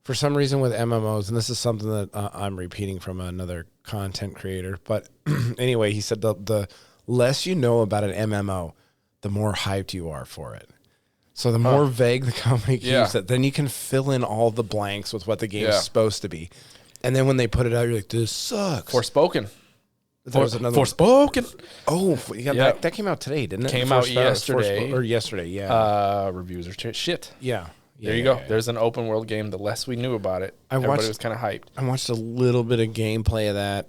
for some reason with MMOs, and this is something that I'm repeating from another content creator, but anyway, he said the less you know about an MMO, the more hyped you are for it. So the more vague the company keeps it, then you can fill in all the blanks with what the game is supposed to be. And then when they put it out, you're like, this sucks. Forspoken. There was another Forspoken. Oh, that came out today, didn't it? Came out yesterday. Yesterday, Reviews are shit. Yeah. There you go. Yeah. There's an open world game. The less we knew about it, everybody was kind of hyped. I watched a little bit of gameplay of that,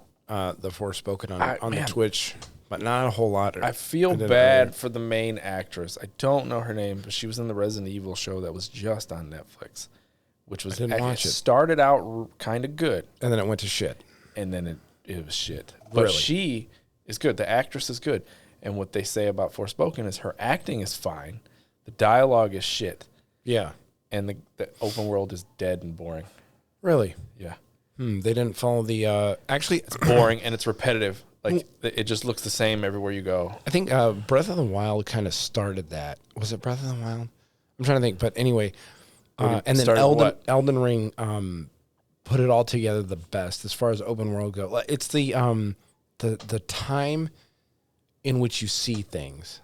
the Forspoken on the Twitch. But not a whole lot. I feel bad for the main actress. I don't know her name, but she was in the Resident Evil show that was just on Netflix, which was started out kind of good, and then it went to shit, and then it was shit. But she is good. The actress is good, and what they say about Forspoken is her acting is fine, the dialogue is shit. Yeah, and the open world is dead and boring. Really? Yeah. They didn't follow the. Actually, it's boring and it's repetitive. Like, it just looks the same everywhere you go. I think Breath of the Wild kind of started that. Was it Breath of the Wild? I'm trying to think. But anyway, and then Elden Ring put it all together the best as far as open world go. It's the time in which you see things.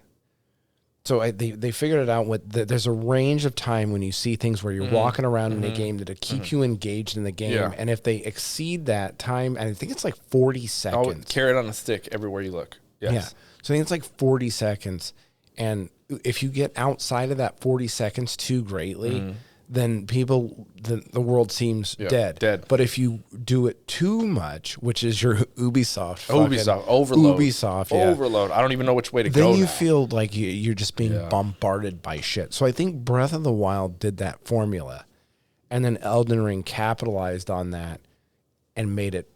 So they figured it out. There's a range of time when you see things where you're walking around in a game that'll keep you engaged in the game. Yeah. And if they exceed that time, and I think it's like 40 seconds. Carry it on a stick everywhere you look. Yes. Yeah. So I think it's like 40 seconds. And if you get outside of that 40 seconds too greatly, then the world seems dead. But if you do it too much, which is your Ubisoft overload. Overload. I don't even know which way to go. Then you feel like you're just being bombarded by shit. So I think Breath of the Wild did that formula, and then Elden Ring capitalized on that and made it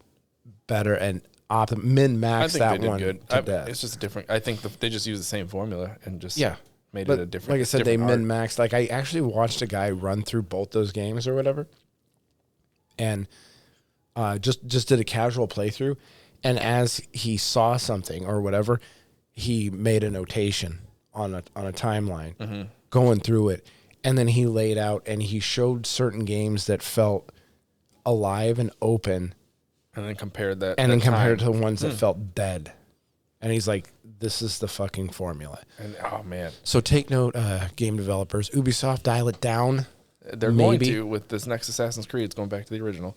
better and min-maxed that one to death. It's just different. I think they just used the same formula and just made it a different. Like I said, they min-maxed. Like I actually watched a guy run through both those games or whatever, and just did a casual playthrough. And as he saw something or whatever, he made a notation on a timeline going through it, and then he laid out and he showed certain games that felt alive and open, and then compared that, compared to the ones that felt dead. And he's like, this is the fucking formula. And oh man. So take note, game developers. Ubisoft, dial it down. They're going to with this next Assassin's Creed. It's going back to the original.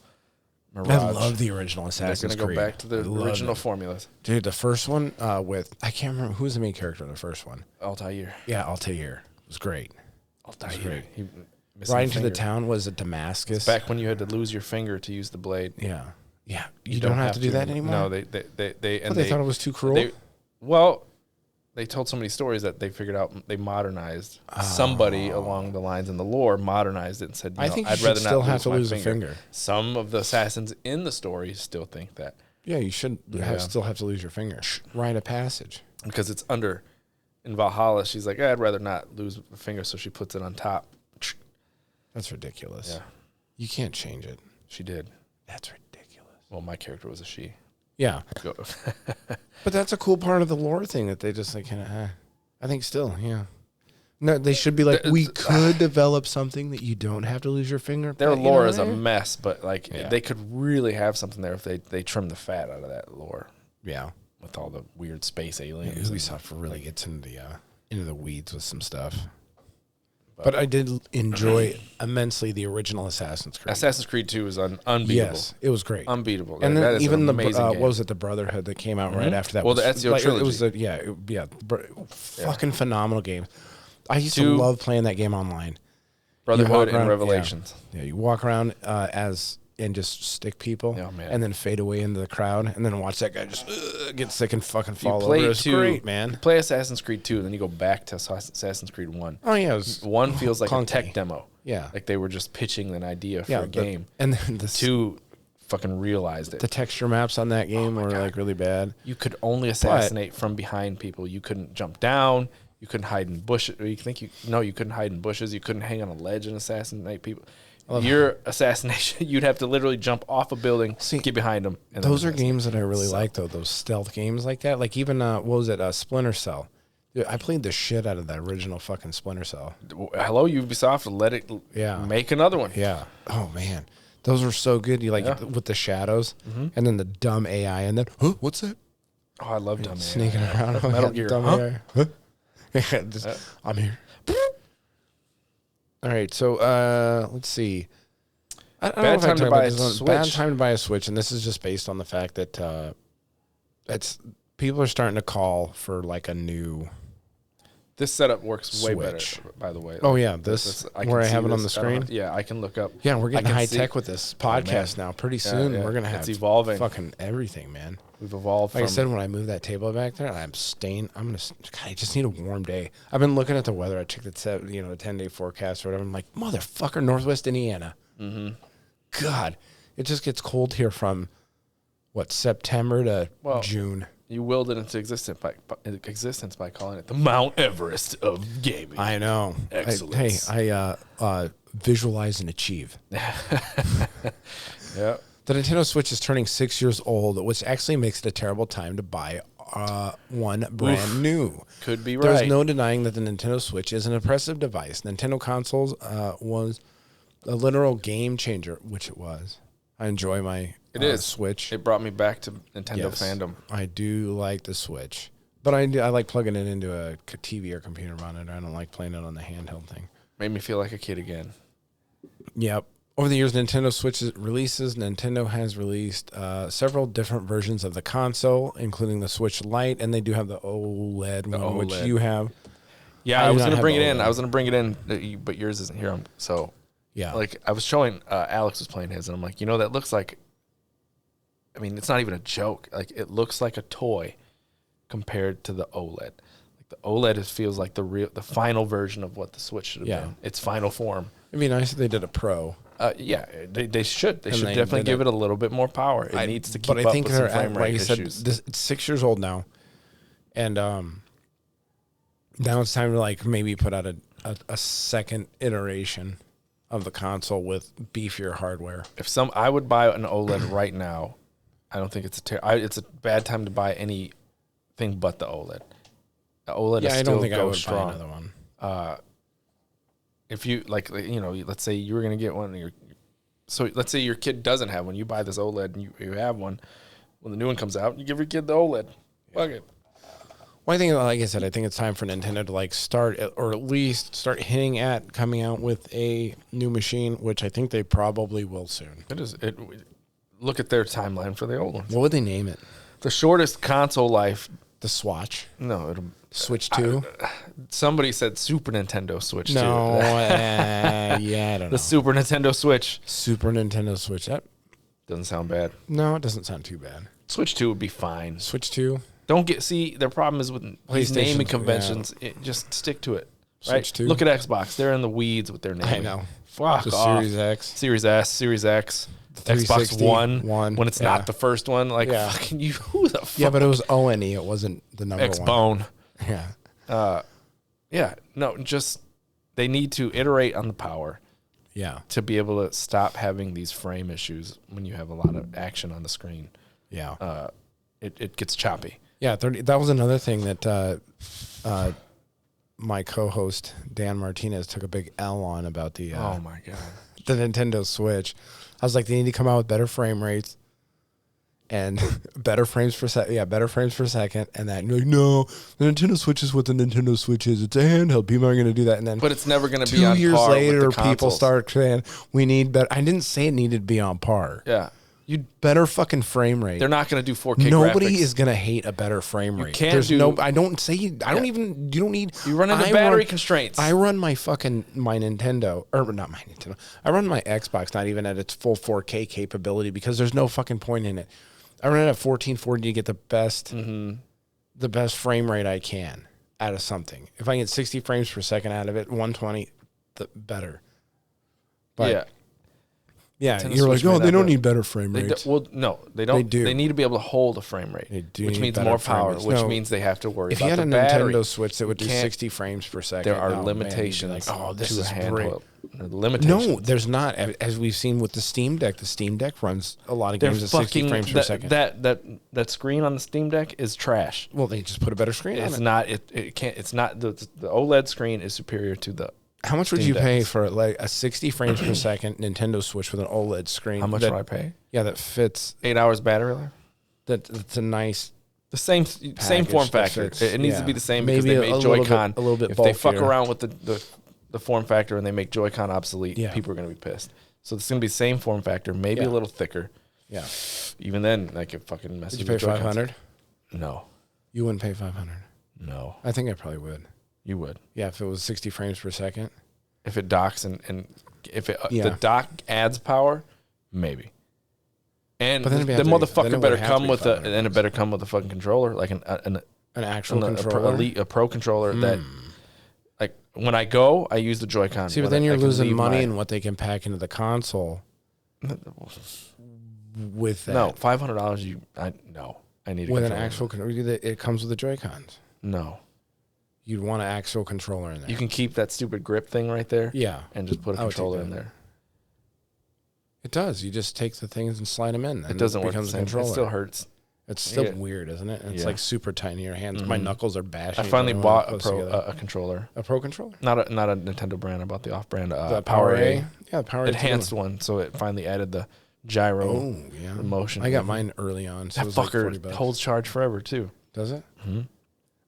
Mirage. I love the original Assassin's Creed. They're going to go back to the original formulas. Dude, the first one with, I can't remember, who was the main character in the first one? Altair. Yeah, Altair. It was great. Altair. Right into the town, was it Damascus? It's back when you had to lose your finger to use the blade. Yeah. Yeah. You don't have to do that anymore? No, they thought it was too cruel? They told so many stories that they figured out they modernized. Somebody along the lines in the lore modernized it and said, I think I'd rather still have to lose a finger. Some of the assassins in the story still think that. Yeah, you should still have to lose your finger. Rite of passage. Because it's under, in Valhalla, she's like, I'd rather not lose a finger, so she puts it on top. That's ridiculous. Yeah. You can't change it. She did. That's ridiculous. Well, my character was a she. Yeah. But that's a cool part of the lore thing that they just like, I think still, yeah. No, they should be like, we could develop something that you don't have to lose your finger. Their lore is a mess, but like they could really have something there if they trim the fat out of that lore. Yeah. With all the weird space aliens. Ubisoft really gets into the weeds with some stuff. But I did enjoy immensely the original Assassin's Creed. Assassin's Creed 2 is unbeatable. Yes, it was great. Unbeatable. And then even the what was it, the Brotherhood that came out right after that? Well, the Ezio trilogy. It was fucking phenomenal game. I used to love playing that game online. Brotherhood and Revelations. Yeah, you walk around and just stick people, and then fade away into the crowd, and then watch that guy just get sick and fucking fall over. It's great, man. You play Assassin's Creed 2, and then you go back to Assassin's Creed 1. Oh, yeah. One feels like a tech demo. Yeah. Like they were just pitching an idea for a game. And then 2 fucking realized it. The texture maps on that game were like really bad. You could only assassinate from behind people. You couldn't jump down. You couldn't hide in bushes. You couldn't hide in bushes. You couldn't hang on a ledge and assassinate people. Your assassination, you'd have to literally jump off a building, get behind them. And those are games that I really like, though. Those stealth games like that. Like even, what was it, Splinter Cell. Dude, I played the shit out of that original fucking Splinter Cell. Hello, Ubisoft, let it make another one. Yeah. Oh, man. Those were so good. You with the shadows, and then the dumb AI, and then, what's that? Oh, I love dumb AI. Sneaking around. Metal Gear. Dumb AI. I'm here. All right, so let's see. Bad time to buy a Switch. Bad time to buy a Switch, and this is just based on the fact that people are starting to call for like a new. This setup works Switch. Way better, by the way. Oh yeah, this where I have it on the screen. I can look up. Yeah, we're getting high tech with this podcast now. Pretty soon we're gonna have it's evolving. Fucking everything, man. We've evolved. Like I said, when I move that table back there, I just need a warm day. I've been looking at the weather. I checked the 10-day forecast or whatever. I'm like, motherfucker, Northwest Indiana. Mm-hmm. God, it just gets cold here from September to June. You willed it into existence by calling it the Mount Everest of gaming. I know. Excellence. I visualize and achieve. Yeah. The Nintendo Switch is turning 6 years old, which actually makes it a terrible time to buy one brand new. Could be right. There's no denying that the Nintendo Switch is an impressive device. Nintendo consoles was a literal game changer, which it was. I enjoy my Switch. It brought me back to Nintendo fandom. I do like the Switch. But I like plugging it into a TV or computer monitor. I don't like playing it on the handheld thing. Made me feel like a kid again. Yep. Over the years, Nintendo Switch releases. Nintendo has released several different versions of the console, including the Switch Lite, and they do have the OLED one, which you have. Yeah, I was going to bring it in. But yours isn't here. Like I was showing, Alex was playing his, and I'm like, that looks like. I mean, it's not even a joke. Like it looks like a toy compared to the OLED. Like the OLED feels like the final version of what the Switch should have been. Its final form. It'd be nice if they did a Pro. They should. They should definitely give it a little bit more power. It needs to keep up with some frame rate issues. It's 6 years old now, and now it's time to maybe put out a second iteration of the console with beefier hardware. I would buy an OLED right now. I don't think it's it's a bad time to buy anything but the OLED. The OLED is still go strong. Buy another one. If you let's say you were going to get one, let's say your kid doesn't have one, you buy this OLED and you have one. When the new one comes out, you give your kid the OLED. Fuck it. Well, I think, like I said, it's time for Nintendo to start, or at least start hinting at coming out with a new machine, which I think they probably will soon. look at their timeline for the old ones. What would they name it? The shortest console life. The Swatch? No, it'll Switch 2? Somebody said Super Nintendo Switch 2. No, yeah, I don't know. The Super Nintendo Switch. Super Nintendo Switch. That doesn't sound bad. No, it doesn't sound too bad. Switch 2 would be fine. Switch 2? Their problem is with these naming conventions. Yeah. Just stick to it. Right? Switch 2? Look at Xbox. They're in the weeds with their naming. I know. Fuck off. Series X. Series S, Series X. Xbox One, when it's not the first one. Like, fucking you, who the fuck? Yeah, but it was ONE. It wasn't the number X-Bone. one. Yeah. No, just they need to iterate on the power. Yeah. To be able to stop having these frame issues when you have a lot of action on the screen. Yeah. It gets choppy. Yeah, that was another thing that my co-host Dan Martinez took a big L on about the oh my god, the Nintendo Switch. I was like, they need to come out with better frame rates and better frames per second. Yeah, better frames per second. And that, like, no, the Nintendo Switch is what the Nintendo Switch is. It's a handheld. People aren't going to do that. And then, but it's never going to be on par. 2 years later, with the people start saying we need better. I didn't say it needed to be on par. Yeah. You better fucking frame rate. They're not going to do 4K. Nobody graphics. is going to hate a better frame rate. You can't I don't say. I don't even. You don't need. You run into battery constraints. I run my Nintendo, or not my Nintendo. I run my Xbox not even at its full 4K capability because there's no fucking point in it. I run it at 1440 to get the best frame rate I can out of something. If I get 60 frames per second out of it, 120, the better. But yeah. Yeah, Nintendo you're Switch like, they don't need better frame rates. Well, no, they don't. They do. They need to be able to hold a frame rate, which means more power, which means they have to worry about the battery. If you had a Nintendo Switch that would do 60 frames per second, there are limitations. This is handheld. Limitations. No, there's not. As we've seen with the Steam Deck runs a lot of games at 60 frames per second. That screen on the Steam Deck is trash. Well, they just put a better screen on it. It's not. It can't. It's not. The OLED screen is superior to the. How much would you pay for like a 60 frames per second Nintendo Switch with an OLED screen? How much would I pay? Yeah, that fits. 8 hours battery life. That's a nice. The same form factor. It needs to be the same because maybe they made Joy-Con. A little bit if bulkier. they fuck around with the form factor and they make Joy-Con obsolete, people are going to be pissed. So it's going to be the same form factor, maybe a little thicker. Yeah. Even then, I could fucking mess with Would you pay $500? No. You wouldn't pay $500? No. I think I probably would. You would. Yeah, if it was 60 frames per second. If it docks and if the dock adds power, maybe. And the motherfucker better come with it better come with a fucking controller, like an actual controller, a pro controller that, like when I go, I use the Joy-Con. See, but then you're losing money in what they can pack into the console. With that, no, $500. I need a with an actual controller. It comes with the Joy-Cons. No. You'd want an actual controller in there. You can keep that stupid grip thing right there. Yeah. And just put a controller in there. It does. You just take the things and slide them in. It doesn't work the same. It still hurts. It's still weird, isn't it? And it's like super tight in your hands. Mm-hmm. My knuckles are bashing. I finally bought a controller. A pro controller? Not a Nintendo brand. I bought the off-brand the Power A. Yeah, the Power A. Enhanced one. So it finally added the gyro motion. I got mine early on. So that fucker holds charge forever, too. Does it? Mm-hmm.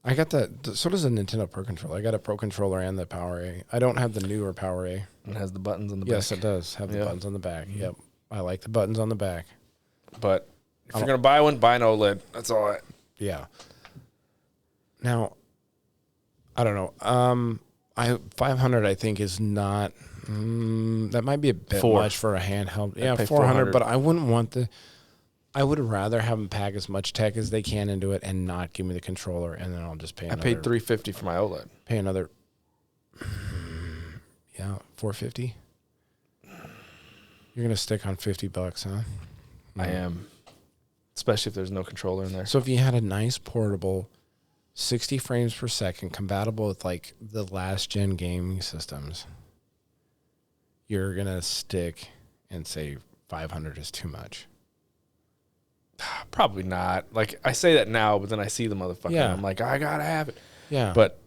I got so does the Nintendo Pro Controller. I got a Pro Controller and the Power A. I don't have the newer Power A. It has the buttons on the back. Yes, it does have the buttons on the back. Mm-hmm. Yep. I like the buttons on the back. But if you're going to buy one, buy an OLED. That's all Yeah. Now, I don't know. 500 I think is not, that might be a bit much for a handheld. Yeah, 400, but I wouldn't want I would rather have them pack as much tech as they can into it and not give me the controller, and then I'll just pay another. I paid $350 for my OLED. Pay another, $450. You're going to stick on $50, huh? I am. Especially if there's no controller in there. So if you had a nice portable 60 frames per second compatible with like the last gen gaming systems, you're going to stick and say 500 is too much. Probably not. Like I say that now, but then I see the motherfucker and I'm like, I got to have it. Yeah. But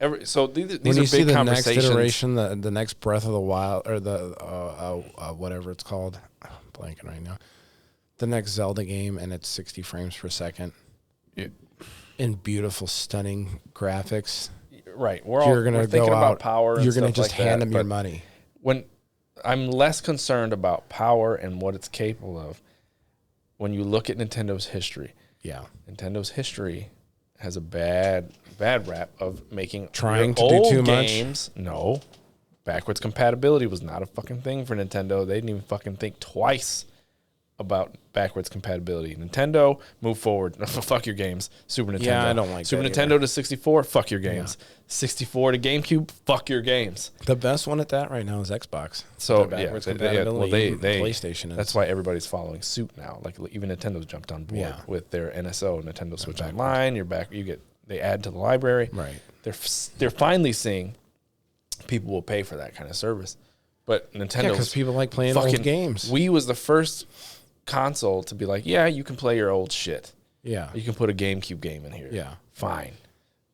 these are big conversations. When you see the next iteration, the next Breath of the Wild, or the whatever it's called, I'm blanking right now. The next Zelda game, and it's 60 frames per second. In beautiful, stunning graphics. Right. We're thinking about power. You're going to just hand them your money. When I'm less concerned about power and what it's capable of, when you look at Nintendo's history, Nintendo's history has a bad rap of trying to do too much. No, backwards compatibility was not a fucking thing for Nintendo. They didn't even fucking think twice about backwards compatibility. Nintendo, move forward. Fuck your games. Super Nintendo. Yeah, I don't like Super that Nintendo either. to 64, fuck your games. 64 to GameCube, fuck your games. The best one at that right now is Xbox. So backwards compatibility. PlayStation is. That's why everybody's following suit now. Like even Nintendo's jumped on board with their NSO, Nintendo Switch Online. They add to the library. Right. They're finally seeing people will pay for that kind of service. But Nintendo, because people like playing old games. Wii was the first console to be like, yeah, you can play your old shit. Yeah. You can put a GameCube game in here. Yeah. Fine.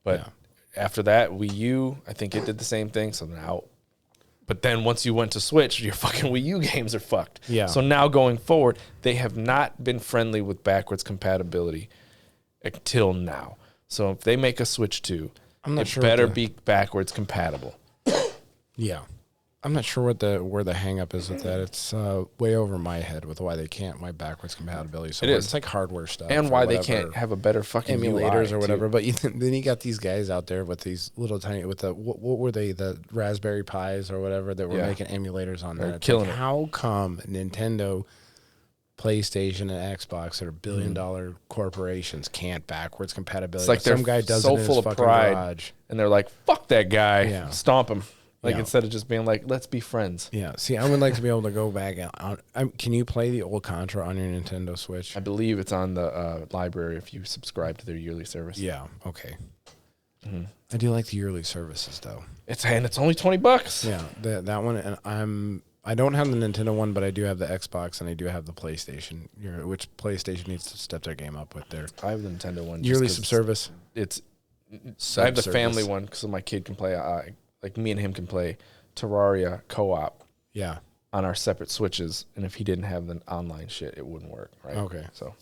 But after that, Wii U, I think it did the same thing. So now, but then once you went to Switch, your fucking Wii U games are fucked. Yeah. So now going forward, they have not been friendly with backwards compatibility until now. So if they make a Switch 2, it better be backwards compatible. Yeah. I'm not sure where the hang up is with that. It's way over my head with why they can't backwards compatibility. So it's like hardware stuff. And why they can't have a better fucking emulators UI or whatever. But then you got these guys out there with these little tiny, with the, what were they, the Raspberry Pis or whatever that were making emulators on there. Killing it. How come Nintendo, PlayStation, and Xbox that are billion-dollar corporations can't backwards compatibility? It's like some guy does so it in full his of fucking pride. garage. And they're like, fuck that guy. Stomp him. Instead of just being like, let's be friends. Yeah. See, I would like to be able to go back. Can you play the old Contra on your Nintendo Switch? I believe it's on the library if you subscribe to their yearly service. Yeah. Okay. Mm-hmm. I do like the yearly services though. It's only $20. Yeah. That one, and I don't have the Nintendo one, but I do have the Xbox and I do have the PlayStation. Which PlayStation needs to step their game up with their. I have the Nintendo one. Yearly subservice. I have the family one so my kid can play. Like me and him can play Terraria co-op. Yeah. On our separate Switches, and if he didn't have the online shit, it wouldn't work. Right. Okay. So,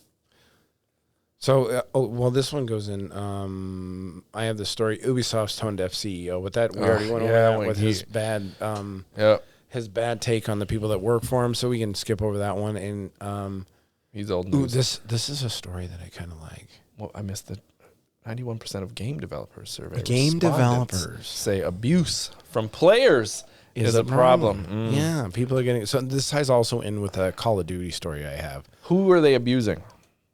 this one goes in. I have the story. Ubisoft's tone deaf CEO, but that we already went over that with his bad. His bad take on the people that work for him, so we can skip over that one. And he's old news. This is a story that I kind of like. Well, I missed the 91% of game developers survey. Game developers say abuse from players is a problem. Yeah, people are getting. So this ties also in with a Call of Duty story I have. Who are they abusing?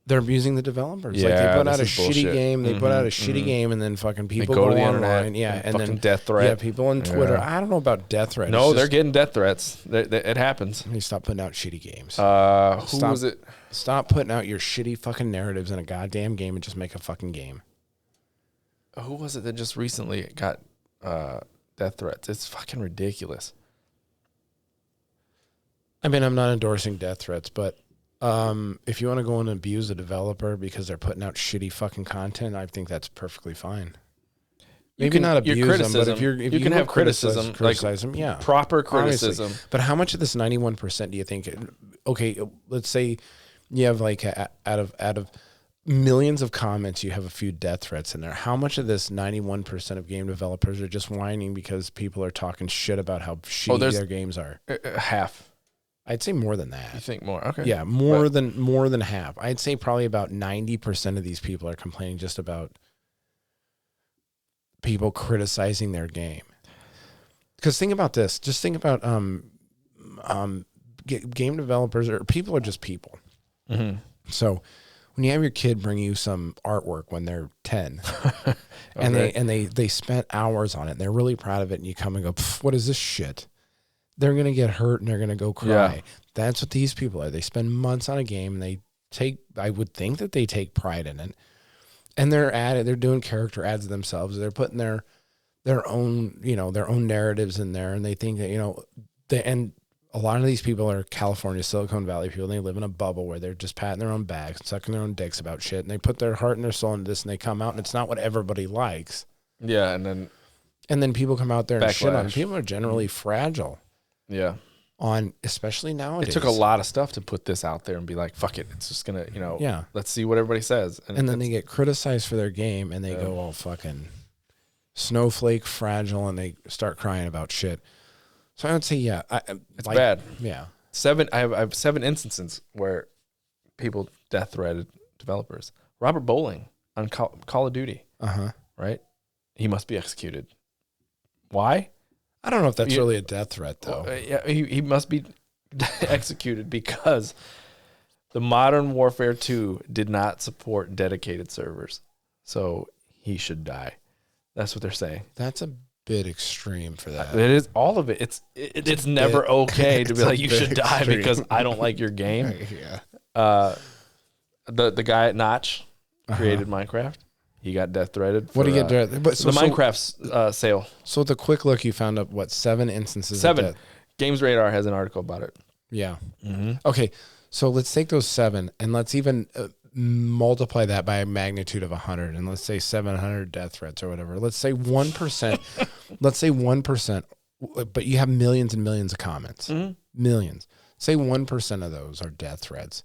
They're abusing the developers. Yeah, like they put out a shitty game. They put out a shitty game, and then fucking people go to the online. Internet, and then death threat. Yeah, people on Twitter. I don't know about death threats. No, they're getting death threats. It happens. They stop putting out shitty games. Who was it? Stop putting out your shitty fucking narratives in a goddamn game and just make a fucking game. Who was it that just recently got death threats? It's fucking ridiculous. I mean, I'm not endorsing death threats, but if you want to go and abuse a developer because they're putting out shitty fucking content, I think that's perfectly fine. Maybe not abuse them, but if you can have criticism, like proper criticism. Obviously. But how much of this 91% do you think? Okay, let's say you have like out of millions of comments, you have a few death threats in there. How much of this 91% of game developers are just whining because people are talking shit about how shitty their games are? Half. I'd say more than that. You think more? Okay. Yeah, more than half. I'd say probably about 90% of these people are complaining just about people criticizing their game. Because think about this. Just think about game developers, or people are just people. Mm-hmm. So when you have your kid bring you some artwork when they're 10 and they spent hours on it and they're really proud of it, and you come and go, what is this shit? They're going to get hurt and they're going to go cry. Yeah. That's what these people are. They spend months on a game and I would think that they take pride in it. And they're doing character ads themselves. They're putting their own, their own narratives in there, and they think that, and a lot of these people are California, Silicon Valley people, and they live in a bubble where they're just patting their own backs and sucking their own dicks about shit, and they put their heart and their soul into this, and they come out and it's not what everybody likes. Yeah, and then people come out there and shit on them. People are generally fragile. Yeah. Especially nowadays. It took a lot of stuff to put this out there and be like, fuck it. It's just going to, let's see what everybody says. And then they get criticized for their game and they go all fucking snowflake fragile and they start crying about shit. So I would say, it's bad. Yeah. I have 7 instances where people death threated developers. Robert Bowling on Call of Duty. Right? He must be executed. Why? I don't know if that's really a death threat, though. Yeah, he must be executed because the Modern Warfare 2 did not support dedicated servers. So he should die. That's what they're saying. That's a bit extreme for that. It is all of it. It's never okay to be like, you should die because I don't like your game. Yeah. The guy at Notch created Minecraft. He got death threated. What do you get? But the Minecraft sale. So the quick look, you found up 7 instances. 7. Of death? Games Radar has an article about it. Yeah. Okay. So let's take those 7 and let's even multiply that by a magnitude of 100, and let's say 700 death threats or whatever. Let's say 1%. Let's say 1%. But you have millions and millions of comments. Millions. Say 1% of those are death threats.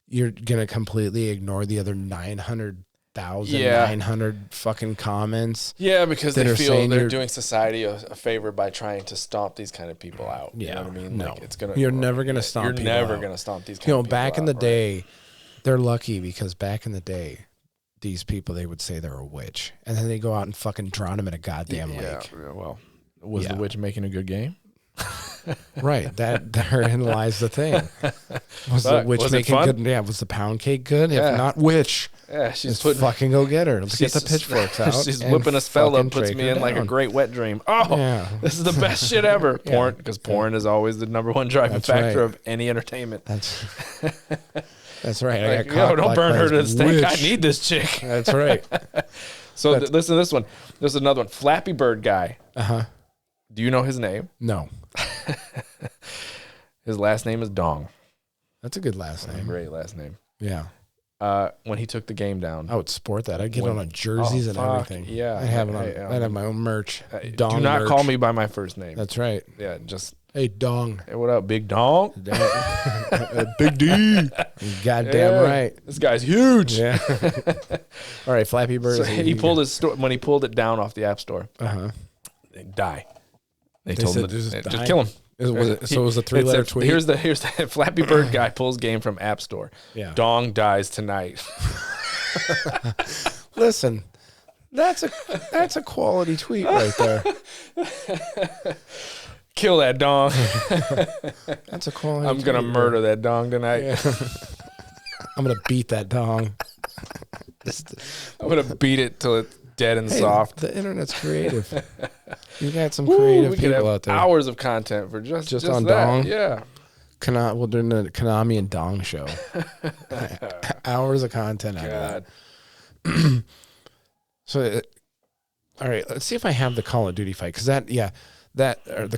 You're gonna completely ignore the other 900,900 fucking comments. Yeah, because they feel they're doing society a favor by trying to stomp these kind of people out. Yeah, you know what I mean? No, like you're never gonna stomp. You're never gonna stomp these kind of people back in the out, day, they're lucky because back in the day, these people, they would say they're a witch, and then they go out and fucking drown them in a goddamn lake. Yeah, well, was the witch making a good game? Right. Therein lies the thing. Was the witch making good? Yeah. Was the pound cake good? Yeah. If not, witch. Yeah, she's fucking go get her. Let's get the pitchforks out. She's whipping a spell up, puts me in like a great wet dream. Oh, yeah. This is the best shit ever. Porn, because porn is always the number one driving factor of any entertainment. That's right. I got caught. Don't burn her to the stake. I need this chick. That's right. So listen to this one. There's another one. Flappy Bird guy. Do you know his name? No. His last name is Dong. That's a good last name. Great last name. Yeah. When he took the game down, I would sport that. I'd get it on jerseys and everything. Yeah, I'd have my own merch. Dong do not call me by my first name. That's right. Yeah, just hey Dong. Hey, what up, Big Dong? Big D. You goddamn right. This guy's huge. Yeah. All right, Flappy Bird. So he pulled when he pulled it down off the App Store. They die. They told him to just kill him. So it was a 3-letter tweet. Here's the Flappy Bird guy pulls game from App Store. Yeah. Dong dies tonight. Listen, that's a quality tweet right there. Kill that Dong. That's a quality. I'm gonna murder that Dong tonight. Yeah. I'm gonna beat that Dong. I'm gonna beat it till it's dead and soft. The internet's creative. You got some creative people out there. Hours of content for just on that. Dong. Yeah. We'll do the Konami and Dong show. Hours of content out of that. So, all right, let's see if I have the Call of Duty fight, because the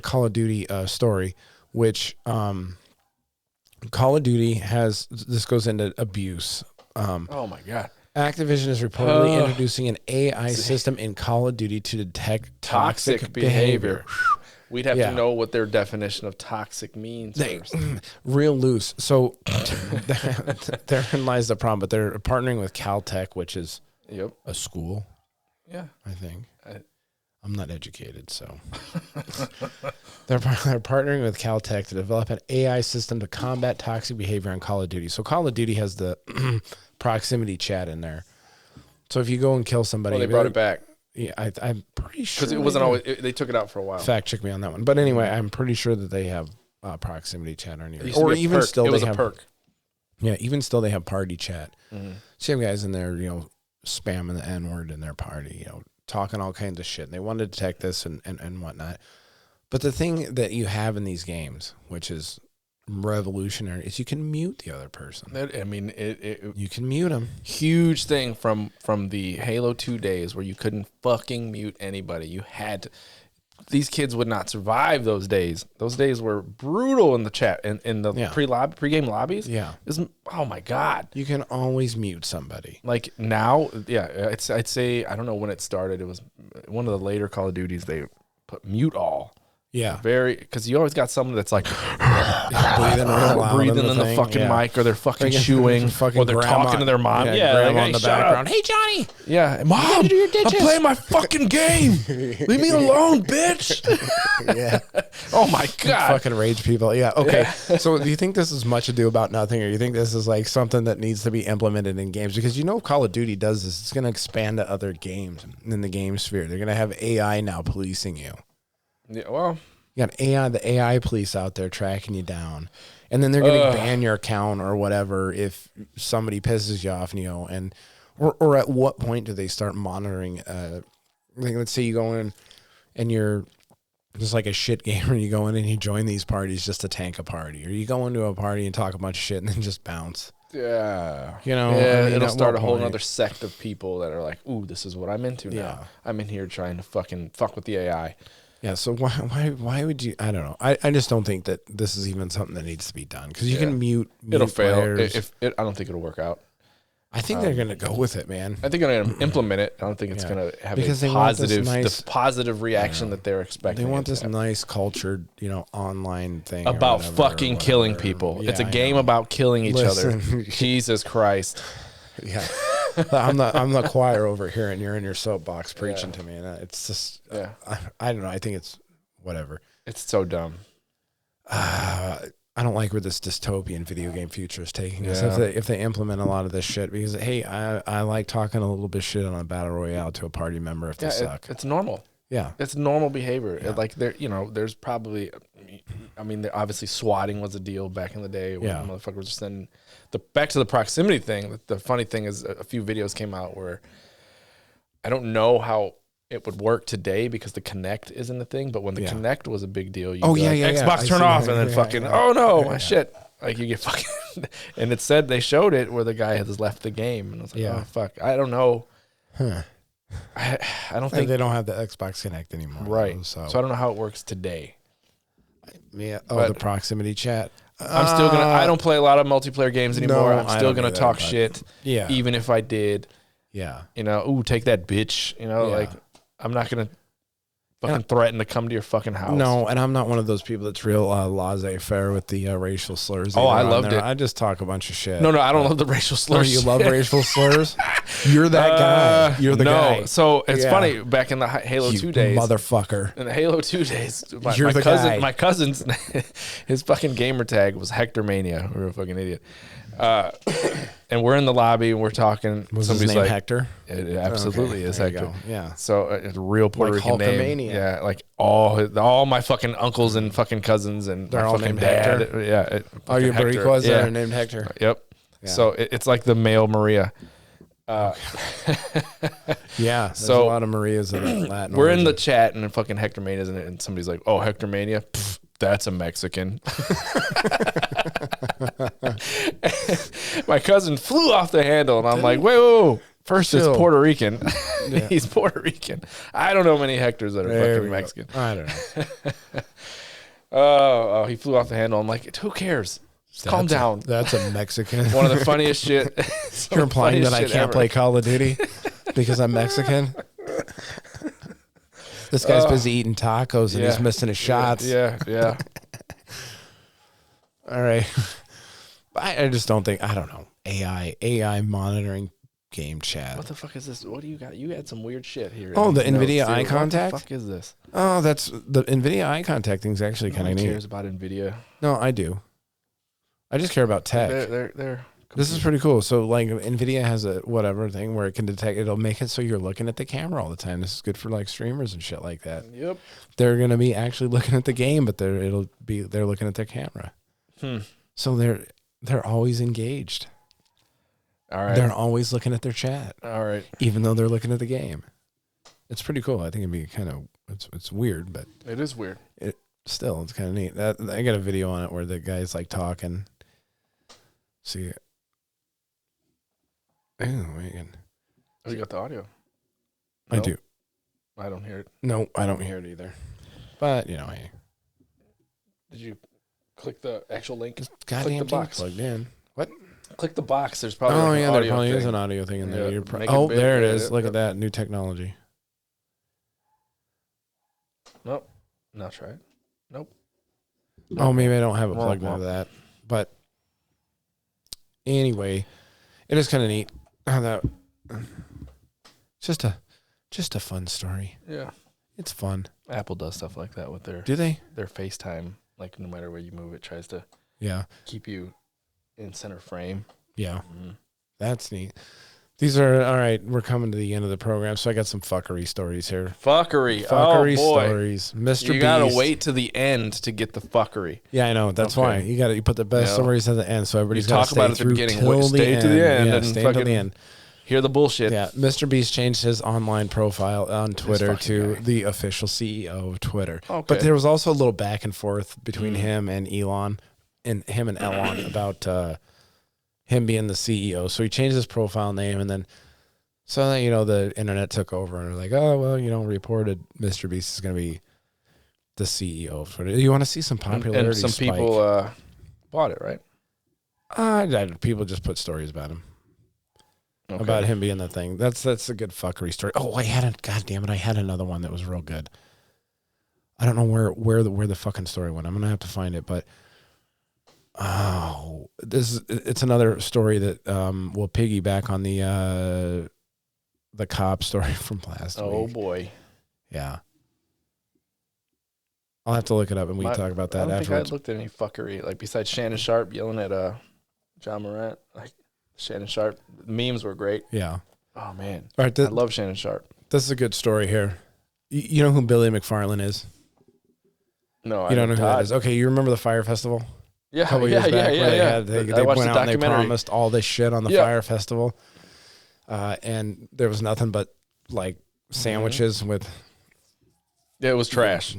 Call of Duty story, which Call of Duty has. This goes into abuse. Oh my God. Activision is reportedly introducing an AI system in Call of Duty to detect toxic behavior. We'd have to know what their definition of toxic means first. Real loose. So therein lies the problem. But they're partnering with Caltech, which is a school. Yeah, I think. I'm not educated, so they're partnering with Caltech to develop an AI system to combat toxic behavior on Call of Duty. So Call of Duty has the proximity chat in there. So if you go and kill somebody, they brought it back. Yeah, I'm pretty sure because it wasn't always. They took it out for a while. Fact check me on that one. But anyway, I'm pretty sure that they have proximity chat on here, or even still it was they a have perk. Yeah, even still they have party chat. So you have guys in there, spamming the N-word in their party, talking all kinds of shit. And they want to detect this and whatnot. But the thing that you have in these games, which is revolutionary, is you can mute the other person. You can mute them. Huge thing from the Halo 2 days where you couldn't fucking mute anybody. You had to. These kids would not survive those days. Those days were brutal in the chat and in the pre-game lobbies. Yeah. Oh my God. You can always mute somebody. Like now, I'd say, I don't know when it started. It was one of the later Call of Duties. They put mute all. Yeah. Because you always got someone that's like breathing in the fucking mic, or they're fucking chewing, or they're talking to their mom. Yeah, grandma like, in the background. Hey, Johnny. Yeah, Mom, I'm playing my fucking game. Leave me alone, bitch. Yeah. Oh my God. Fucking rage people. Yeah. Okay. So do you think this is much ado about nothing, or you think this is like something that needs to be implemented in games? Because Call of Duty does this. It's going to expand to other games in the game sphere. They're going to have AI now policing you. Yeah, well, you got the AI police out there tracking you down, and then they're going to ban your account or whatever if somebody pisses you off, or at what point do they start monitoring? Like, let's say you go in and you're just like a shit gamer, you go in and you join these parties just to tank a party, or you go into a party and talk a bunch of shit and then just bounce. Yeah. It'll start a whole other sect of people that are like, ooh, this is what I'm into now. I'm in here trying to fucking fuck with the AI. Yeah, so why would you? I don't know. I just don't think that this is even something that needs to be done, because you can mute it'll players. fail. I don't think it'll work out. I think they're gonna go with it, man. I think they're gonna implement it. I don't think it's gonna have the positive reaction that they're expecting. They want this nice cultured, online thing about fucking killing people. Yeah, it's a game about killing each other. Jesus Christ. Yeah. I'm the choir over here, and you're in your soapbox preaching to me, and it's just I don't know. I think it's whatever. It's so dumb. I don't like where this dystopian video game future is taking us. If they implement a lot of this shit, because hey, I like talking a little bit shit on a battle royale to a party member if they suck. It's normal. Yeah, it's normal behavior. Yeah. Like there's probably, obviously swatting was a deal back in the day. Where motherfuckers were sending back to the proximity thing. The funny thing is, a few videos came out where I don't know how it would work today because the Kinect isn't a thing. But when the Kinect was a big deal, Xbox turn off, and then oh no, my shit. Like you get fucking, and it said they showed it where the guy has left the game, and I was like, oh fuck, I don't know. Huh. I don't think they don't have the Xbox Kinect anymore, right? Though, so I don't know how it works today. Yeah. Oh, the proximity chat. I'm still gonna. I don't play a lot of multiplayer games anymore. I'm still gonna talk shit. Yeah. Even if I did. Yeah. Ooh, take that bitch. Like I'm not gonna fucking threaten to come to your fucking house. No, and I'm not one of those people that's real laissez-faire with the racial slurs. Oh, I loved it. I just talk a bunch of shit. No, I don't love the racial slurs. Oh, you love racial slurs? You're that guy. You're the guy. So it's funny, back in the Halo 2 days. Motherfucker. In the Halo 2 days, my cousin's his fucking gamer tag was Hector Mania. We were a fucking idiot. And we're in the lobby and we're talking. Was his name Hector? It absolutely is Hector. Yeah. So it's a real Puerto Rican name. Yeah, like all my fucking uncles and fucking cousins and they're all named dad. Hector. Yeah. All your Boricuas that are named Hector. Yep. Yeah. So it's like the male Maria. Yeah. So a lot of Marias in Latin. We're in the chat and fucking Hector Mania, isn't it? And somebody's like, "Oh, Hector Mania." That's a Mexican. My cousin flew off the handle, and I'm like, whoa. First, it's Puerto Rican. Yeah. He's Puerto Rican. I don't know many Hectors that are fucking Mexican. I don't know. Oh, he flew off the handle. I'm like, who cares? Calm down. That's a Mexican. One of the funniest shit. You're implying that I can't play Call of Duty because I'm Mexican? This guy's busy eating tacos and he's missing his shots. Yeah. All right. I just don't think, I don't know. AI monitoring game chat. What the fuck is this? What do you got? You had some weird shit here. Oh, the NVIDIA eye contact? What the fuck is this? Oh, that's the NVIDIA eye contact thing's actually kind of neat. Who cares about NVIDIA? No, I do. I just care about tech. They're this is pretty cool. So, like, NVIDIA has a whatever thing where it can detect. It'll make it so you're looking at the camera all the time. This is good for like streamers and shit like that. Yep. They're gonna be actually looking at the game, but they're looking at their camera. So they're always engaged. All right. They're always looking at their chat. All right. Even though they're looking at the game. It's pretty cool. I think it'd be kind of it's weird, but it is weird. It's kind of neat. I got a video on it where the guy's like talking. See. Oh, you got the audio? No? I do. I don't hear it. No, I don't hear it either. But, hey. Did you click the actual link? Goddamn the box plugged in. What? Click the box. There's probably there probably is an audio thing in there. There it is. Look at that. New technology. Nope. Now try it. Nope. Oh, maybe I don't have it plugged into that. But anyway, it is kind of neat how that. Just a fun story. Yeah, it's fun. Apple does stuff like that with their. Do they? Their FaceTime, like no matter where you move, it tries to. Yeah. Keep you in center frame. Yeah, that's neat. These are all right. We're coming to the end of the program, so I got some fuckery stories here. Fuckery stories, Mr. Beast. You gotta wait to the end to get the fuckery. Yeah, I know. That's why you put the best stories at the end, so everybody's got to stay talk about it at the beginning. Stay to the end, and stay until the end. Hear the bullshit. Yeah, Mr. Beast changed his online profile on Twitter to the official CEO of Twitter. Okay. But there was also a little back and forth between him and Elon, about him being the CEO. So he changed his profile name, and then the internet took over and they're like, oh well, reported Mr. Beast is going to be the CEO of Twitter. You want to see some popularity? And some spike. People bought it, right? People just put stories about him. Okay. About him being the thing. That's a good fuckery story. Oh, I had another one that was real good. I don't know where the fucking story went. I'm gonna have to find it, but it's another story that will piggyback on the cop story from last week. Oh boy. Yeah. I'll have to look it up and we can talk about that afterwards. I don't think I looked at any fuckery, like besides Shannon Sharp yelling at John Morant. Like Shannon Sharp. Memes were great. Yeah. Oh man. All right, I love Shannon Sharp. This is a good story here. You know who Billy McFarland is? No, you don't know who that is. Okay, you remember the Fire Festival? Yeah, a couple years back where they went out and they promised all this shit on the Fire Festival. And there was nothing but like sandwiches with. Yeah, it was trash.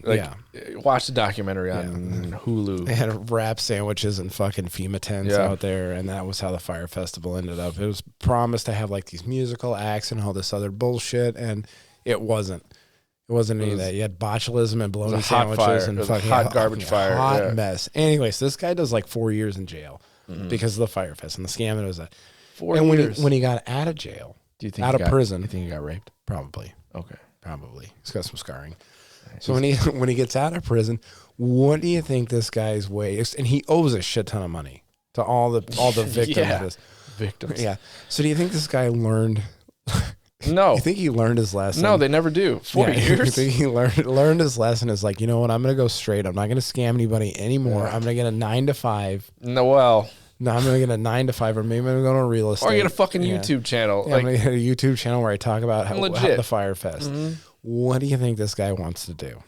Watch the documentary on Hulu. They had wrap sandwiches and fucking FEMA tents out there, and that was how the Fire Festival ended up. It was promised to have like these musical acts and all this other bullshit, and it wasn't. It wasn't any of that. You had botulism and bologna sandwiches and fucking hot garbage fire. Hot mess. Anyways, this guy does like 4 years in jail because of the Fire Fest and the scam that was that. 4 years. When he got out of jail, prison, you think he got raped? Probably. Okay. Probably. He's got some scarring. So when he gets out of prison, what do you think this guy's way is? And he owes a shit ton of money to all the victims of this. Victims. Yeah. So do you think this guy learned? No. You think he learned his lesson? No, they never do. 4 years. You think he learned his lesson? Is like, you know what? I'm going to go straight. I'm not going to scam anybody anymore. I'm going to get a 9 to 5. No, I'm going to get a 9 to 5, or maybe I'm going to go to real estate. Or get a fucking YouTube channel. Yeah, I'm going to get a YouTube channel where I talk about how the Fire Fest. What do you think this guy wants to do?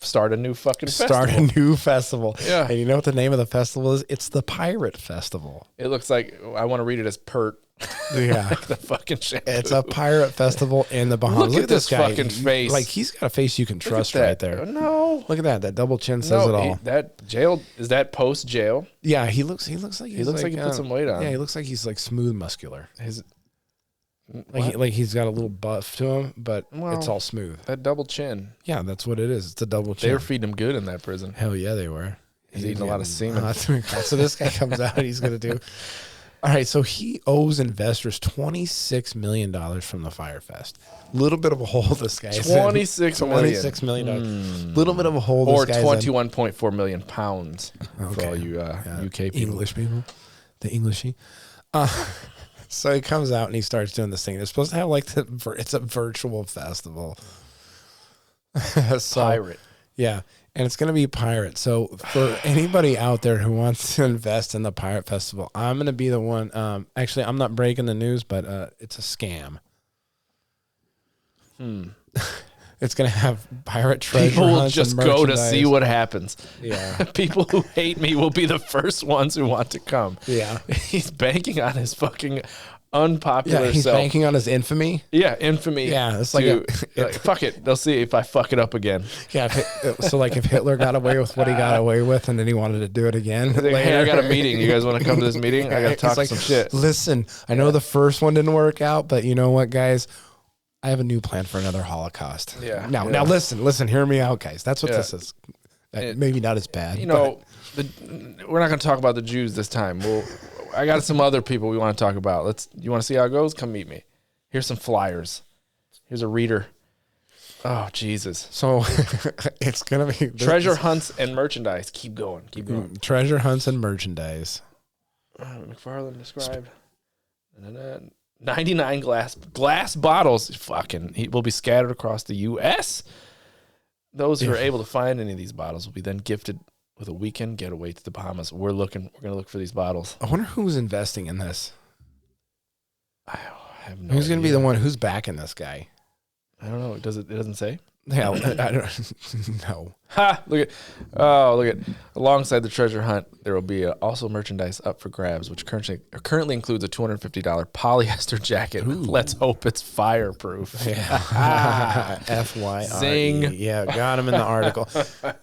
Start a new fucking festival. Start a new festival. Yeah. And you know what the name of the festival is? It's the Pirate Festival. It looks like, I want to read it as PERT. Yeah. Like the fucking shampoo. It's a pirate festival in the Bahamas. Look at this guy. Fucking face. Like, he's got a face you can trust right there. No. Look at that. That double chin says it all. Is that post jail? Yeah, he looks like he put some weight on. Yeah, he looks like he's like smooth muscular. Like he's got a little buff to him, but it's all smooth. That double chin. Yeah, that's what it is. It's a double chin. They were feeding him good in that prison. Hell yeah, they were. He's eating a lot of semen. So this guy comes out, he's going to do. All right, so he owes investors $26 million from the Fire Fest. Little bit of a hole this guy is in. $26 million. Little bit of a hole this guy's in. Or 21.4 million pounds for all you UK people. English people. The Englishy. So he comes out and he starts doing this thing. They're supposed to have it's a virtual festival. Pirate. Yeah. And it's going to be pirate. So for anybody out there who wants to invest in the Pirate Festival, I'm going to be the one. Actually, I'm not breaking the news, but it's a scam. It's going to have pirate treasure. People will just go to see what happens. Yeah. People who hate me will be the first ones who want to come. Yeah. He's banking on his fucking unpopular he's self. banking on his infamy. Yeah, infamy. Yeah, it's like fuck it. They'll see if I fuck it up again. Yeah, so like if Hitler got away with what he got away with and then he wanted to do it again. Hey, I got a meeting. You guys want to come to this meeting? I got to talk some shit. Listen, I know the first one didn't work out, but you know what, guys? I have a new plan for another Holocaust. Yeah. Now listen, hear me out, guys. That's what this is. Maybe not as bad. You know, we're not going to talk about the Jews this time. I got some other people we want to talk about. You want to see how it goes? Come meet me. Here's some flyers. Here's a reader. Oh, Jesus. So it's going to be... Treasure hunts and merchandise. Keep going. Keep going. Treasure hunts and merchandise. McFarlane described 99 glass bottles. Fucking, will be scattered across the U.S. Those who are able to find any of these bottles will be then gifted with a weekend getaway to the Bahamas. We're going to look for these bottles. I wonder who's investing in this. I have no Who's going to be the one who's backing this guy? I don't know. It doesn't say. Yeah, I don't know. Ha! Look at. Alongside the treasure hunt, there will be also merchandise up for grabs, which currently includes a $250 polyester jacket. Ooh. Let's hope it's fireproof. Yeah. FYI. Zing. Yeah, got him in the article.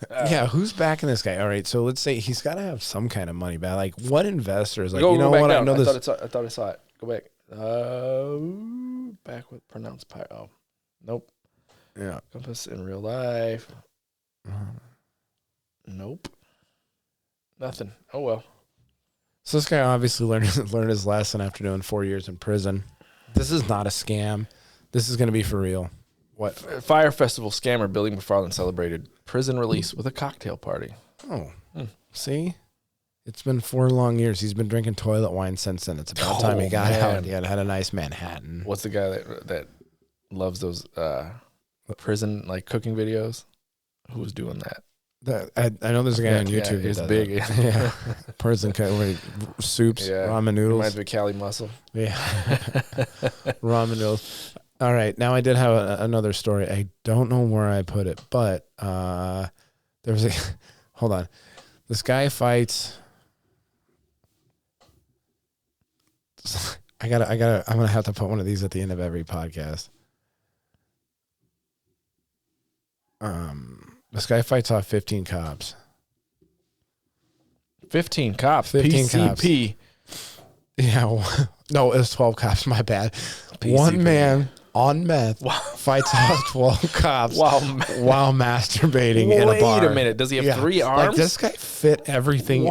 Yeah, who's backing this guy? All right, so let's say he's got to have some kind of money back. Like, what investor is like, go what? Down. I know this. I thought I saw it. Go back. Back with pronounced pyro. Oh, nope. Yeah. Compass in real life. Nope. Nothing. Oh, well. So this guy obviously learned his lesson after doing 4 years in prison. This is not a scam. This is going to be for real. What? Fire Festival scammer Billy McFarlane celebrated prison release with a cocktail party. Oh. See? It's been 4 long years. He's been drinking toilet wine since then. It's about time he got out. He had a nice Manhattan. What's the guy that loves those prison like cooking videos? Who was doing that? I know there's a guy on YouTube. He's big. Yeah. Prison soups, ramen noodles. Reminds me of Cali Muscle. Yeah. Ramen noodles. All right. Now I did have another story. I don't know where I put it, but there was hold on. This guy fights. I'm gonna have to put one of these at the end of every podcast. This guy fights off 15 cops. 15 cops. 15 PCP. cops. Yeah. No, it was 12 cops. My bad. PCP. One man on meth fights off 12 cops while masturbating in a bar. Wait a minute. Does he have 3 arms? Like, this guy fit everything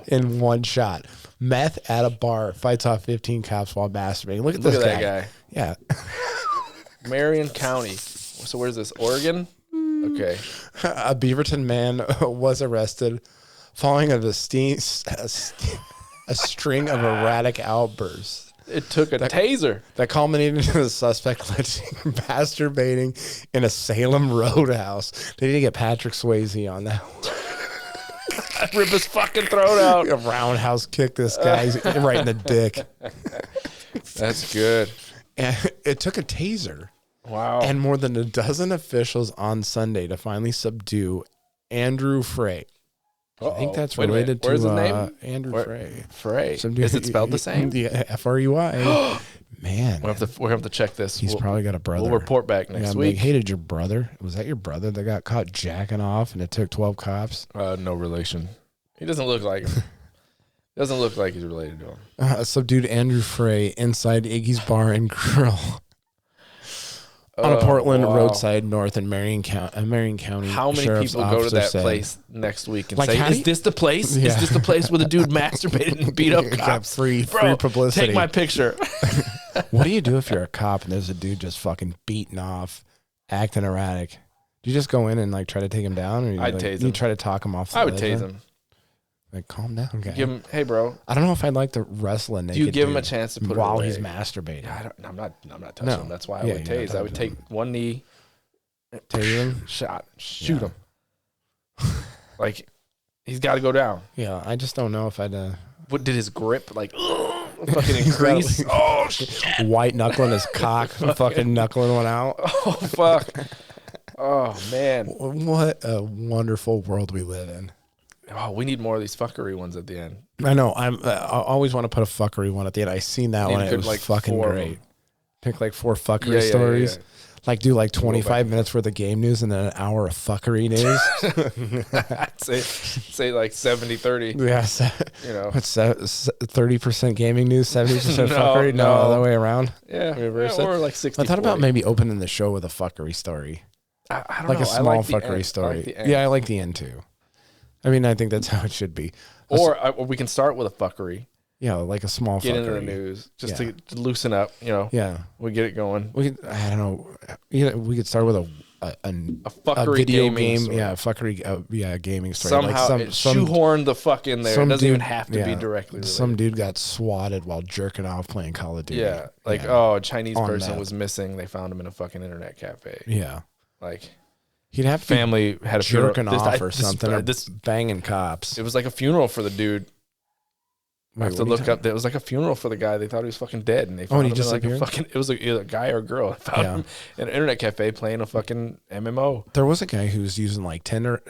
in one shot. Meth at a bar, fights off 15 cops while masturbating. Look at this guy. That guy. Yeah. Marion County. So where's this? Oregon? Okay. A Beaverton man was arrested following a string of erratic outbursts. It took a taser. That culminated in the suspect allegedly masturbating in a Salem roadhouse. They need to get Patrick Swayze on that. Rip his fucking throat out. A roundhouse kick this guy right in the dick. That's good. And it took a taser. Wow. And more than a dozen officials on Sunday to finally subdue Andrew Frey. I think that's related to Where's his name? Andrew Frey. Frey. Is it spelled the same? Yeah, Frey. Man. We'll have to check this. He's probably got a brother. We'll report back next week. Hey, did your brother? Was that your brother that got caught jacking off and it took 12 cops? No relation. He doesn't look like him. Doesn't look like he's related to him. Subdued Andrew Frey inside Iggy's Bar and Grill. On a Portland roadside north in Marion County. How many people go to that place next week and say, "Is this the place? Yeah. Is this the place where the dude masturbated and beat up cops? Free publicity. Take my picture." What do you do if you're a cop and there's a dude just fucking beating off, acting erratic? Do you just go in and like try to take him down, or I'd tase him? You try to talk him off? I would tase him. Like, calm down, guy. Give him, hey, bro. I don't know if I'd like to wrestle a naked dude. Do you give him a chance to put while it away? He's masturbating? I'm not touching him. That's why I would tase. I would take one knee, tase him, shoot him. Like, he's got to go down. Yeah, I just don't know if I'd. What did his grip like? Fucking increase. Oh shit! White knuckling his cock, fucking knuckling one out. Oh fuck! Oh man! What a wonderful world we live in. Oh, we need more of these fuckery ones at the end. I know. I always want to put a fuckery one at the end. I seen that one. It was like fucking great. Pick like 4 fuckery stories. Yeah. Like do like 25 minutes worth of game news and then an hour of fuckery news. say like 70-30. Yeah. You know. What's 30% gaming news, 70% fuckery? No, other way around. Yeah. Or like 60. I thought about maybe opening the show with a fuckery story. I don't like know. A small fuckery story. I like the end too. I mean, I think that's how it should be. Or we can start with a fuckery Yeah, like a small get fuckery. into the news just to loosen up. Yeah, we get it going. I don't know. We could start with a fuckery video game. story. Yeah, fuckery. Gaming story. Somehow it shoehorned the fuck in there. It doesn't even have to be directly related. Some dude got swatted while jerking off playing Call of Duty. Yeah, a Chinese person was missing. They found him in a fucking internet cafe. Yeah, he'd have family had a jerking off or something. Or banging cops. It was like a funeral for the dude. I have to look up. It was like a funeral for the guy. They thought he was fucking dead, and they found him it was either a guy or a girl. They found him in an internet cafe playing a fucking MMO. There was a guy who was using Tinder.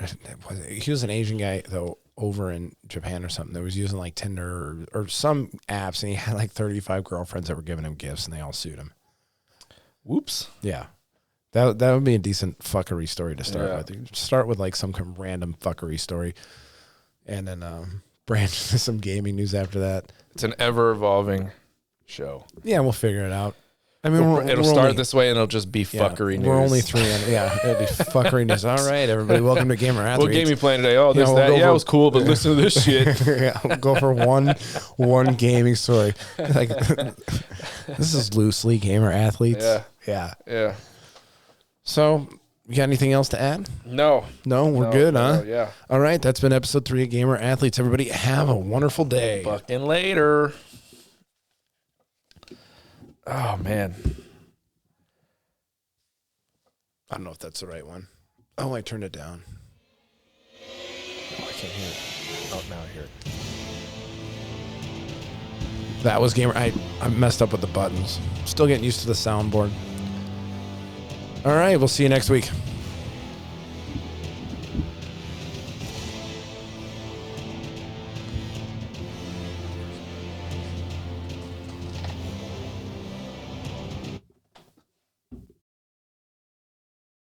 He was an Asian guy though, over in Japan or something. That was using Tinder or some apps, and he had 35 girlfriends that were giving him gifts, and they all sued him. Whoops. Yeah, that would be a decent fuckery story to start with. Start with some random fuckery story, and then branch into some gaming news after that. It's an ever-evolving show. Yeah, we'll figure it out. I mean, it'll start this way, and it'll just be fuckery news. We're only 3 in. Yeah, it'll be fuckery news. All right, everybody, welcome to Gamer Athletes. What game you playing today? Oh, it was cool, but listen to this shit. Yeah, we'll go for one gaming story. This is loosely Gamer Athletes. Yeah. So, you got anything else to add? No, we're good, huh? Yeah. All right, that's been episode 3 of Gamer Athletes. Everybody, have a wonderful day. Fucking later. Oh man, I don't know if that's the right one. Oh, I turned it down. Oh, I can't hear it. Oh, now I hear it. That was Gamer. I messed up with the buttons. Still getting used to the soundboard. All right, we'll see you next week.